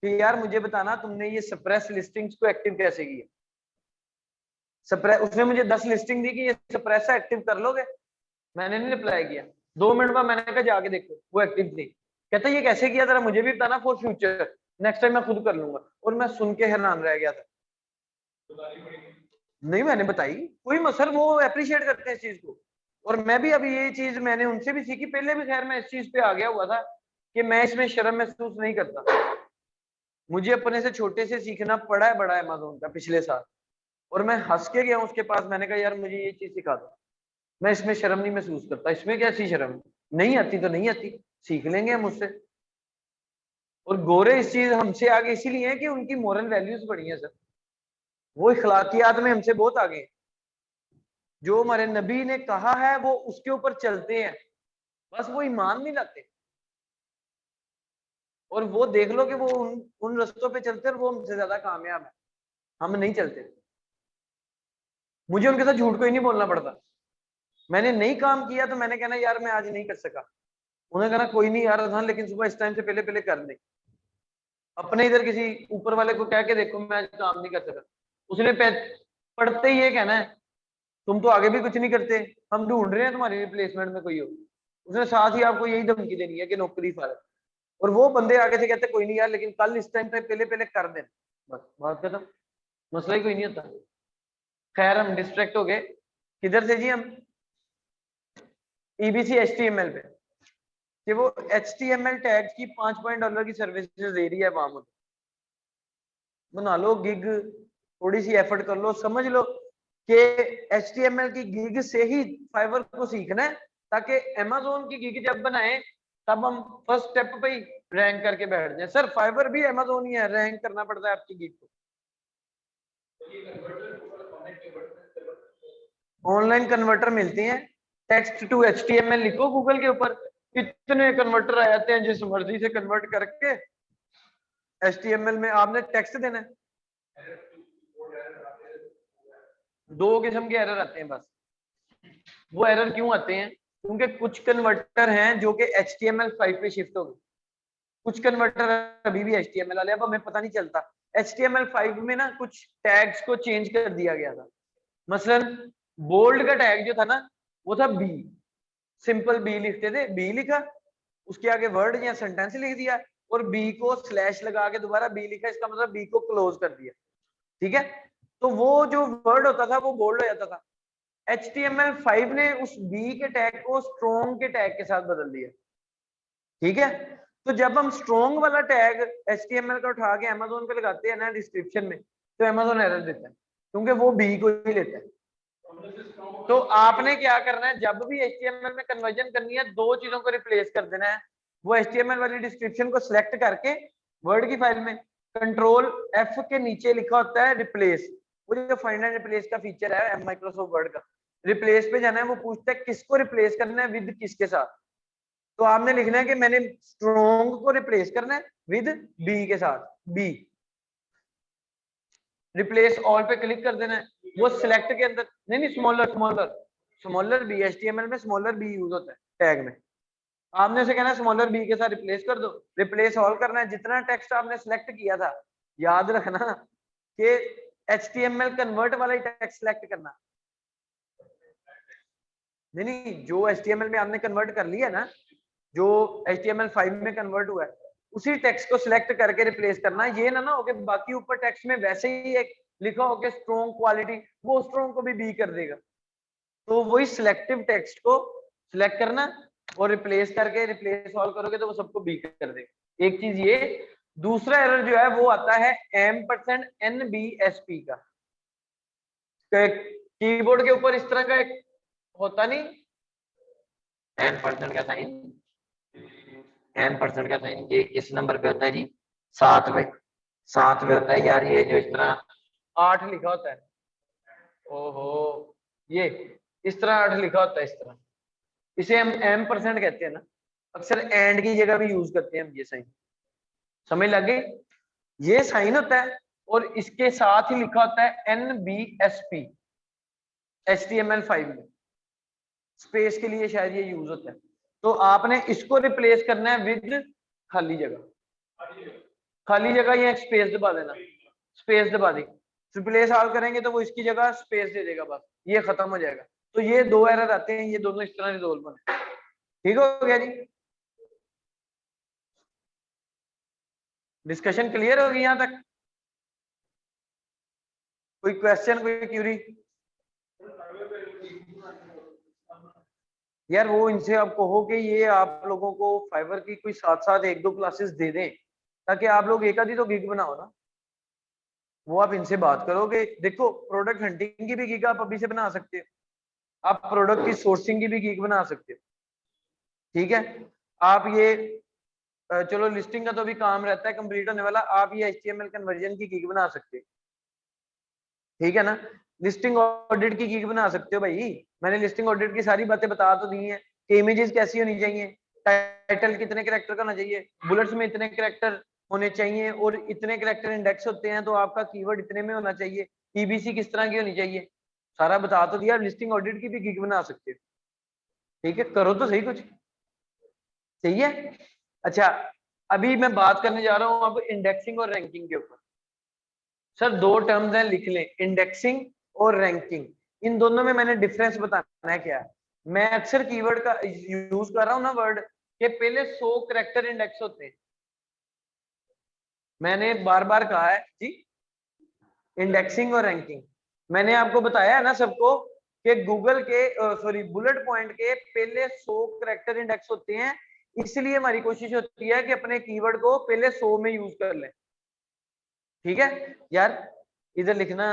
कि यार मुझे बताना तुमने ये सप्रेस लिस्टिंग्स को एक्टिव कैसे किया। सप्रेस, उसने मुझे 10 लिस्टिंग दी कि ये सप्रेस एक्टिव कर लोगे। मैंने नहीं रिप्लाई किया। 2 मिनट बाद मैंने कहा जाके देखो, वो एक्टिव थी। कहता ये कैसे किया, जरा मुझे भी बताना फॉर फ्यूचर, नेक्स्ट टाइम मैं खुद कर लूंगा। और मैं सुन के हैरान रह गया था। नहीं मैंने बताई कोई सर, वो अप्रिशिएट करते हैं इस चीज को। और मैं भी अभी ये चीज मैंने उनसे भी सीखी। पहले भी खैर मैं इस चीज पे आ गया हुआ था कि मैं इसमें शर्म महसूस नहीं करता। मुझे अपने से छोटे से सीखना पड़ा है बड़ा अमेज़न का पिछले साल, और मैं हंस के गया उसके पास। मैंने कहा यार मुझे ये चीज सिखा दो, मैं इसमें शर्म नहीं महसूस करता। इसमें कैसी शर्म, नहीं आती तो नहीं आती, सीख लेंगे हम उससे। और गोरे इस चीज हमसे आगे इसीलिए है कि उनकी मॉरल वैल्यूज बढ़ी है सर, वो इखलाकियात में हमसे बहुत आगे हैं। जो हमारे नबी ने कहा है वो उसके ऊपर चलते हैं, बस वो ईमान नहीं लाते। और वो देख लो कि वो उन रास्तों पे चलते हैं और वो हमसे ज्यादा कामयाब है, हम नहीं चलते। मुझे उनके साथ झूठ को ही नहीं बोलना पड़ता। मैंने नहीं काम किया तो मैंने कहना यार मैं आज नहीं कर सका। उन्हें कहना कोई नहीं यार अदहान, लेकिन सुबह इस टाइम से पहले पहले कर ले। अपने इधर किसी ऊपर वाले को कह के देखो मैं आज काम नहीं कर सका, उसने पढ़ते ही ये कहना है तुम तो आगे भी कुछ नहीं करते, हम ढूंढ रहे हैं तुम्हारी रिप्लेसमेंट में कोई हो। उसने साथ ही आपको यही धमकी देनी है कि नौकरी फायर, और वो बंदे आगे से कहते कोई नहीं यार, लेकिन कल इस टाइम पे पहले पहले कर देना, बस बात खत्म, मसला ही कोई नहीं होता। खैर हम डिस्ट्रैक्ट हो गए, किधर से जी, हम ईबीसी एचटीएमएल पे, कि वो एचटीएमएल टैग्स की $5 की सर्विसेज दे रही है वहां। बना लो गिग, थोड़ी सी एफर्ट कर लो, समझ लो कि एचटीएमएल की गिग से ही फाइवर को सीखना है, ताकि अमेज़न की गिग जब बनाए तब हम फर्स्ट स्टेप पे ही रैंक करके बैठ जाए। सर फाइवर भी अमेज़न ही है, रैंक करना पड़ता है आपकी गिग को। ऑनलाइन कन्वर्टर मिलते हैं, टेक्स्ट टू एचटीएमएल लिखो गूगल के ऊपर, इतने कन्वर्टर आ जाते हैं, जिस मर्जी से कन्वर्ट करके एचटीएमएल में आपने टेक्स्ट देना है। दो किस्म के एरर आते हैं बस। वो एरर क्यों आते हैं? क्योंकि कुछ कन्वर्टर हैं जो कि HTML5 पे शिफ्ट हो गए, कुछ कन्वर्टर अभी भी HTML वाले, अब हमें पता नहीं चलता। HTML5 में ना कुछ टैग्स को चेंज कर दिया गया था। मसलन बोल्ड का टैग जो था ना, वो था बी, सिंपल बी लिखते थे, बी लिखा, उसके आगे वर्ड या सेंटेंस लिख दिया, और बी को स्लैश लगा के दोबारा बी लिखा, इसका मतलब बी को क्लोज कर दिया। ठीक है, तो वो जो वर्ड होता था वो बोल्ड हो जाता था। HTML5 ने उस बी के टैग को स्ट्रॉन्ग के टैग के साथ बदल दिया। ठीक है, तो जब हम स्ट्रॉन्ग वाला टैग HTML का उठा के Amazon पे लगाते हैं ना डिस्क्रिप्शन में, तो Amazon एरर देता है, क्योंकि वो बी को ही लेता है। तो आपने क्या करना है, जब भी HTML में कन्वर्जन करनी है, दो चीजों को रिप्लेस कर देना है। वो HTML वाली डिस्क्रिप्शन को सिलेक्ट करके वर्ड की फाइल में कंट्रोल F के नीचे लिखा होता है रिप्लेस, वो जो फाइंड एंड रिप्लेस का फीचर है माइक्रोसॉफ्ट वर्ड का, रिप्लेस पे जाना है, वो पूछता है किसको रिप्लेस करना है विद किसके साथ। तो आपने लिखना है कि मैंने स्ट्रॉन्ग को रिप्लेस करना है विद बी के साथ, बी। रिप्लेस ऑल पे क्लिक कर देना है, वो सिलेक्ट के अंदर, नहीं smaller smaller smaller B, HTML में स्मॉलर बी यूज होता है टैग में। आपने उसे कहना है स्मॉलर बी के साथ रिप्लेस कर दो, रिप्लेस ऑल करना है, जितना टेक्स्ट आपने सिलेक्ट किया था, याद रखना कि HTML कन्वर्ट वाला ही टेक्स्ट सिलेक्ट करना, नहीं जो HTML में आपने कन्वर्ट कर लिया ना, जो HTML5 में कन्वर्ट हुआ है, उसी टेक्स्ट को सिलेक्ट करके रिप्लेस करना। ये ना हो कि बाकी ऊपर टेक्स्ट में वैसे ही एक लिखा हो कि स्ट्रॉन्ग क्वालिटी, वो स्ट्रॉन्ग को भी बी कर देगा। तो वही सिलेक्टिव टेक्स्ट को सिलेक्ट करना और रिप्लेस करके रिप्लेस ऑल करोगे तो वो सबको बी कर देगा। एक चीज ये, दूसरा एरर जो है वो आता है $NBSP का। कीबोर्ड के ऊपर इस तरह का एक होता नहीं $M% का साइन, $M% का साइन, ये किस नंबर पे होता है जी? 7 पे, 7 पे होता है यार, ये जो इस तरह 8 लिखा होता है, ओहो ये इस तरह 8 लिखा होता है, इस तरह, इसे हम $M% कहते हैं ना, अक्सर एंड की जगह भी यूज करते हैं हम ये साइन, समझ लगे? ये साइन होता है और इसके साथ ही लिखा होता है NBSP HTML5 में, स्पेस के लिए शायद ये यूज होता है। तो आपने इसको रिप्लेस करना है विद खाली जगह, खाली जगह या स्पेस दबा देना, स्पेस दबा दी, रिप्लेस ऑल करेंगे तो वो इसकी जगह स्पेस दे देगा, बस ये खत्म हो जाएगा। तो ये दो एरर आते हैं, ये दोनों इस तरह रिजोल्व होने। ठीक हो गया जी, डिस्कशन क्लियर होगी यहां तक? कोई क्वेश्चन, कोई क्यूरी? यार वो इनसे आप कहो कि ये आप लोगों को फाइवर की कोई साथ साथ 1-2 क्लासेस दे दें, ताकि आप लोग एक आधी तो गिग बनाओ ना। वो आप इनसे बात करोगे, देखो प्रोडक्ट हंटिंग की भी गिग आप अभी से बना सकते हो, आप प्रोडक्ट की सोर्सिंग की भी गिग बना सकते हो। ठीक है, आप ये चलो लिस्टिंग का तो भी काम रहता है कंप्लीट होने वाला, आप ये HTML कन्वर्जन की गिग बना सकते हो। ठीक है ना, लिस्टिंग ऑडिट की गिग बना सकते हो भाई। मैंने लिस्टिंग ऑडिट की सारी बातें बता तो दी हैं कि इमेजेस कैसी होनी चाहिए, टाइटल कितने कैरेक्टर का होना चाहिए, बुलेट्स में इतने कैरेक्टर होने चाहिए, और इतने कैरेक्टर इंडेक्स होते हैं तो आपका कीवर्ड इतने में होना चाहिए, EBC किस तरह की होनी चाहिए, सारा बता तो दिया। लिस्टिंग ऑडिट की भी गिग बना सकते हो। ठीक है, करो तो सही कुछ, सही है। अच्छा, अभी मैं बात करने जा रहा हूं अब इंडेक्सिंग और रैंकिंग के ऊपर। सर दो टर्म्स हैं, लिख लें, इंडेक्सिंग और रैंकिंग। इन दोनों में मैंने डिफरेंस बताना है क्या है। मैं अक्सर कीवर्ड का यूज कर रहा हूं ना वर्ड के पहले 100 कैरेक्टर इंडेक्स होते हैं। मैंने बार बार कहा है जी, इंडेक्सिंग और रैंकिंग मैंने आपको बताया है ना सबको कि गूगल के सॉरी बुलेट पॉइंट के पहले 100 कैरेक्टर इंडेक्स होते हैं, इसलिए हमारी कोशिश होती है कि अपने कीवर्ड को पहले 100 में यूज कर लें। ठीक है यार, इधर लिखना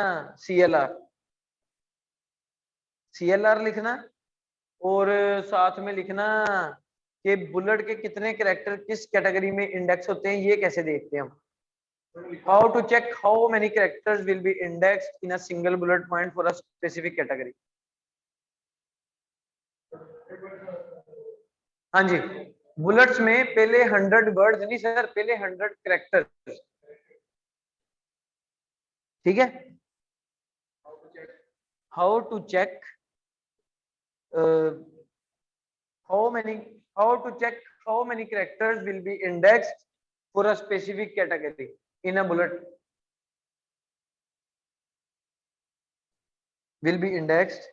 CLR लिखना, और साथ में लिखना कि बुलेट के कितने कैरेक्टर किस कैटेगरी में इंडेक्स होते हैं, ये कैसे देखते हैं हम। How to check how many characters will be indexed in a single bullet point for a specific category. हाँ जी, बुलेट्स में पहले 100 वर्ड्स नहीं सर, पहले 100 कैरेक्टर्स। ठीक है, how to check how to check how many characters will be indexed for a specific category in a bullet will be indexed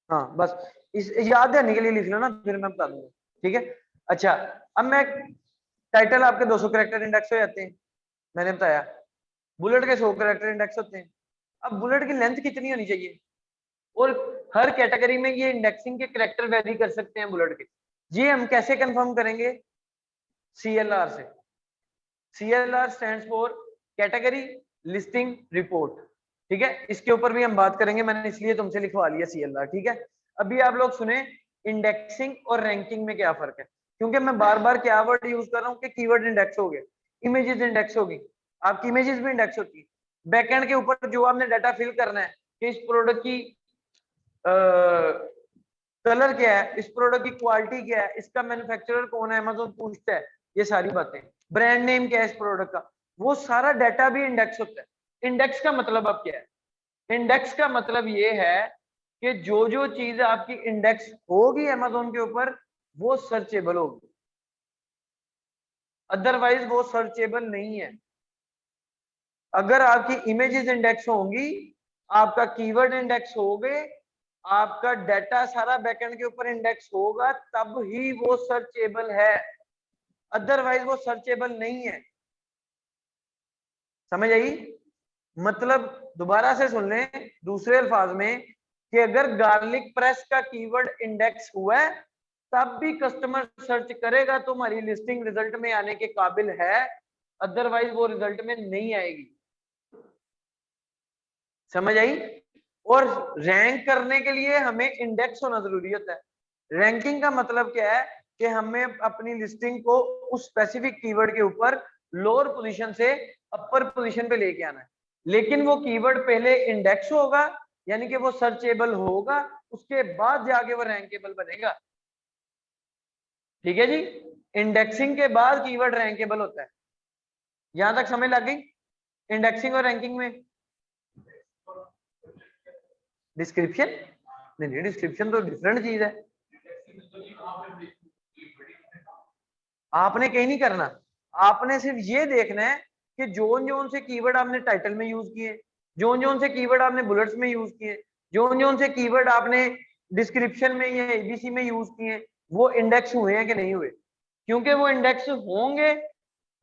हाँ बस इस याद रहने के लिए लिख लो ना, फिर मैं बता दूंगा। ठीक है, अच्छा अब मैं टाइटल आपके 200 कैरेक्टर इंडेक्स हो जाते हैं, मैंने बताया बुलेट के 100 कैरेक्टर इंडेक्स होते हैं। अब बुलेट की लेंथ कितनी होनी चाहिए, और हर कैटेगरी में ये इंडेक्सिंग के कैरेक्टर वेरी कर सकते हैं बुलेट के, ये हम कैसे कंफर्म करेंगे, CLR से। CLR stands for category listing report. ठीक है, इसके ऊपर भी हम बात करेंगे, मैंने इसलिए तुमसे लिखवा लिया CLR। ठीक है, अभी आप लोग सुने इंडेक्सिंग और रैंकिंग में क्या फर्क है, क्योंकि मैं बार बार क्या वर्ड यूज कर रहा हूँ कि कीवर्ड इंडेक्स हो गए, इमेजेस इंडेक्स होगी, आपकी इमेजेस भी इंडेक्स होती है। बैकएंड के ऊपर जो आपने डाटा फिल करना है कि इस प्रोडक्ट की कलर क्या है, इस प्रोडक्ट की क्वालिटी क्या है, इसका मैन्युफैक्चरर कौन है, अमेज़न पूछता है, ये सारी बातें, ब्रांड नेम क्या है इस प्रोडक्ट का, वो सारा डाटा भी इंडेक्स होता है। इंडेक्स का मतलब अब क्या है, इंडेक्स का मतलब ये है कि जो जो चीज आपकी इंडेक्स होगी अमेज़न के ऊपर वो सर्चेबल होगी, अदरवाइज वो सर्चेबल नहीं है। अगर आपकी इमेजेस इंडेक्स होंगी, आपका कीवर्ड इंडेक्स हो गए, आपका डाटा सारा बैकएंड के ऊपर इंडेक्स होगा, तब ही वो सर्चेबल है, अदरवाइज वो सर्चेबल नहीं है। समझ आई? मतलब दोबारा से सुन लें दूसरे अल्फाज में कि अगर गार्लिक प्रेस का कीवर्ड इंडेक्स हुआ है तब भी कस्टमर सर्च करेगा तो हमारी लिस्टिंग रिजल्ट में आने के काबिल है, अदरवाइज वो रिजल्ट में नहीं आएगी। समझ आई? और रैंक करने के लिए हमें इंडेक्स होना जरूरी होता है। रैंकिंग का मतलब क्या है कि हमें अपनी लिस्टिंग को उस स्पेसिफिक कीवर्ड के ऊपर लोअर पोजीशन से अपर पोजीशन पे लेके आना है, लेकिन वो कीवर्ड पहले इंडेक्स होगा, यानी कि वो सर्चेबल होगा, उसके बाद जाके वो रैंकेबल बनेगा। ठीक है जी, इंडेक्सिंग के बाद कीवर्ड रैंकेबल होता है। यहां तक समझ लग गई? इंडेक्सिंग और रैंकिंग में डिस्क्रिप्शन नहीं, डिस्क्रिप्शन तो डिफरेंट चीज है, आपने कहीं नहीं करना, आपने सिर्फ ये देखना है कि जोन जोन से कीवर्ड आपने टाइटल में यूज किए, जोन जोन से कीवर्ड आपने बुलेट्स में यूज किए, जोन जोन से कीवर्ड आपने डिस्क्रिप्शन में या ABC में यूज किए, वो इंडेक्स हुए हैं कि नहीं हुए। क्योंकि वो इंडेक्स होंगे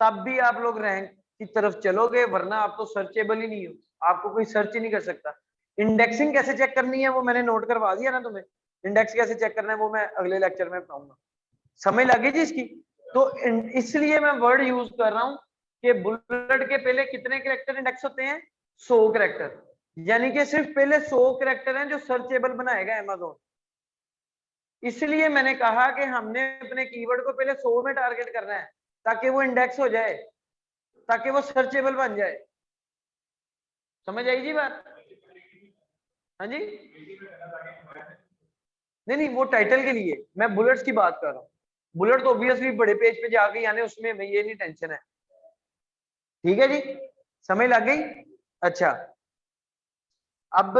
तब भी आप लोग रैंक की तरफ चलोगे, वरना आप तो सर्चेबल ही नहीं हो, आपको कोई सर्च ही नहीं कर सकता। इंडेक्सिंग कैसे चेक करनी है वो मैंने नोट करवा दिया ना तुम्हें, इंडेक्स कैसे चेक करना है वो मैं अगले लेक्चर में बताऊंगा। समझ लगी जी इसकी? तो इसलिए मैं वर्ड यूज कर रहा हूं कि बुलेट के पहले कितने कैरेक्टर इंडेक्स होते हैं, 100 कैरेक्टर, यानी कि सिर्फ पहले 100 कैरेक्टर हैं जो सर्चेबल बनाएगा अमेज़न। इसलिए मैंने कहा कि हमने अपने कीवर्ड को पहले 100 में टारगेट करना है ताकि वो इंडेक्स हो जाए, ताकि वो सर्चेबल बन जाए। समझ आई जी बात? हाँ जी, नहीं नहीं, वो टाइटल के लिए मैं बुलेट्स की बात कर रहा हूँ। बुलेट तो ऑब्वियसली बड़े पेज पे जाके यानी उसमें ये नहीं टेंशन है। ठीक है जी, समझ लग गई? अच्छा, अब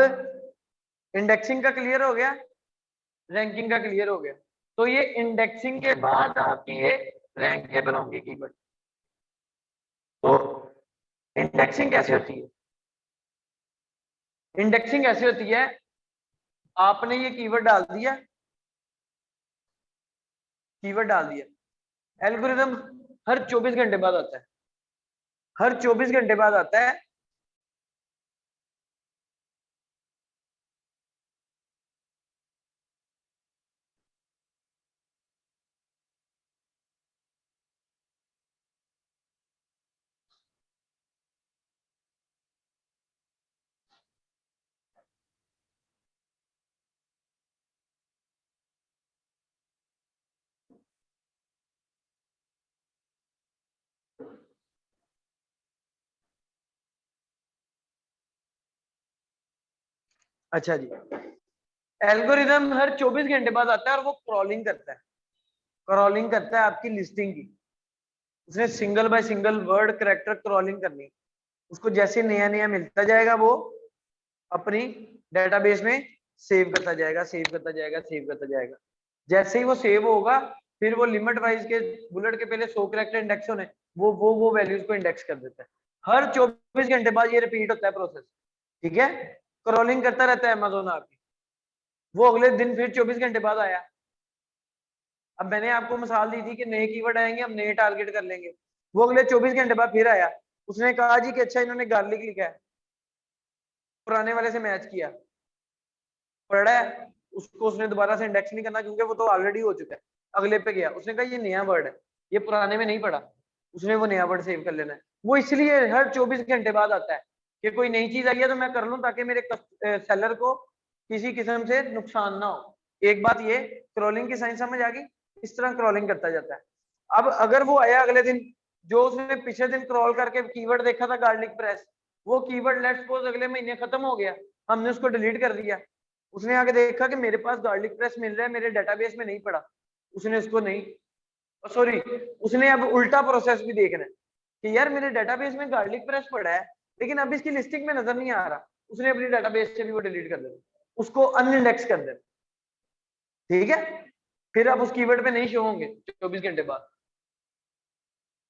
इंडेक्सिंग का क्लियर हो गया, रैंकिंग का क्लियर हो गया, तो ये इंडेक्सिंग के बाद आपकी ये रैंकेबल होंगे कीवर्ड। तो इंडेक्सिंग कैसे होती है? इंडेक्सिंग ऐसे होती है, आपने ये कीवर्ड डाल दिया, एल्गोरिदम हर 24 घंटे बाद आता है, हर 24 घंटे बाद आता है। अच्छा जी, एल्गोरिदम हर 24 घंटे बाद आता है और वो क्रॉलिंग करता है, आपकी लिस्टिंग की। उसने single by single word character crawling करनी, उसको जैसे नया नया मिलता जाएगा वो अपनी डेटाबेस में सेव करता जाएगा। जैसे ही वो सेव होगा, फिर वो लिमिट वाइज के बुलेट के पहले 100 कैरेक्टर इंडेक्स होने, वो वैल्यूज को इंडेक्स कर देता है। हर 24 घंटे बाद ये रिपीट होता है प्रोसेस, ठीक है। क्रॉलिंग करता रहता है अमेज़न आपकी। वो अगले दिन फिर 24 घंटे बाद आया। अब मैंने आपको मिसाल दी थी कि नए कीवर्ड आएंगे, हम नए टारगेट कर लेंगे। वो अगले 24 घंटे बाद फिर आया, उसने कहा जी कि अच्छा इन्होंने गार्लिक लिखा है, पुराने वाले से मैच किया, पढ़ा है उसको, उसने दोबारा से इंडेक्स नहीं करना क्योंकि वो तो ऑलरेडी हो चुका है। अगले पे गया, उसने कहा ये नया वर्ड है, ये पुराने में नहीं पढ़ा, उसने वो नया वर्ड सेव कर लेना है। वो इसलिए हर 24 घंटे बाद आता है कि कोई नई चीज आई है तो मैं कर लूं ताकि मेरे सेलर को किसी किस्म से नुकसान ना हो। एक बात ये, क्रॉलिंग की साइंस समझ आ गई, इस तरह क्रॉलिंग करता जाता है। अब अगर वो आया अगले दिन, जो उसने पिछले दिन क्रॉल करके कीवर्ड देखा था गार्लिक प्रेस, वो कीवर्ड लेट्स सपोज अगले महीने खत्म हो गया, हमने उसको डिलीट कर दिया। उसने आगे देखा कि मेरे पास गार्लिक प्रेस मिल रहा है, मेरे डेटाबेस में नहीं पड़ा, उसने उसको नहीं, सॉरी, उसने अब उल्टा प्रोसेस भी देखना है कि यार मेरे डेटाबेस में गार्लिक प्रेस पड़ा है लेकिन अब इसकी लिस्टिंग में नजर नहीं आ रहा, उसने अपनी डेटाबेस से भी वो डिलीट कर देना, उसको अनइंडेक्स कर देना, ठीक है। फिर आप उस कीवर्ड पे नहीं शो होंगे 24 घंटे बाद,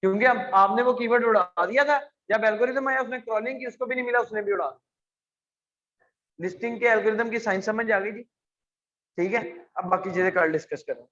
क्योंकि अब आपने वो कीवर्ड उड़ा दिया था। जब एल्गोरिदम आया उसने क्रॉलिंग की, उसको भी नहीं मिला, उसने भी उड़ा। लिस्टिंग के एल्गोरिदम की साइंस समझ आ गई जी, ठीक है। अब बाकी चीजें कल डिस्कस करें।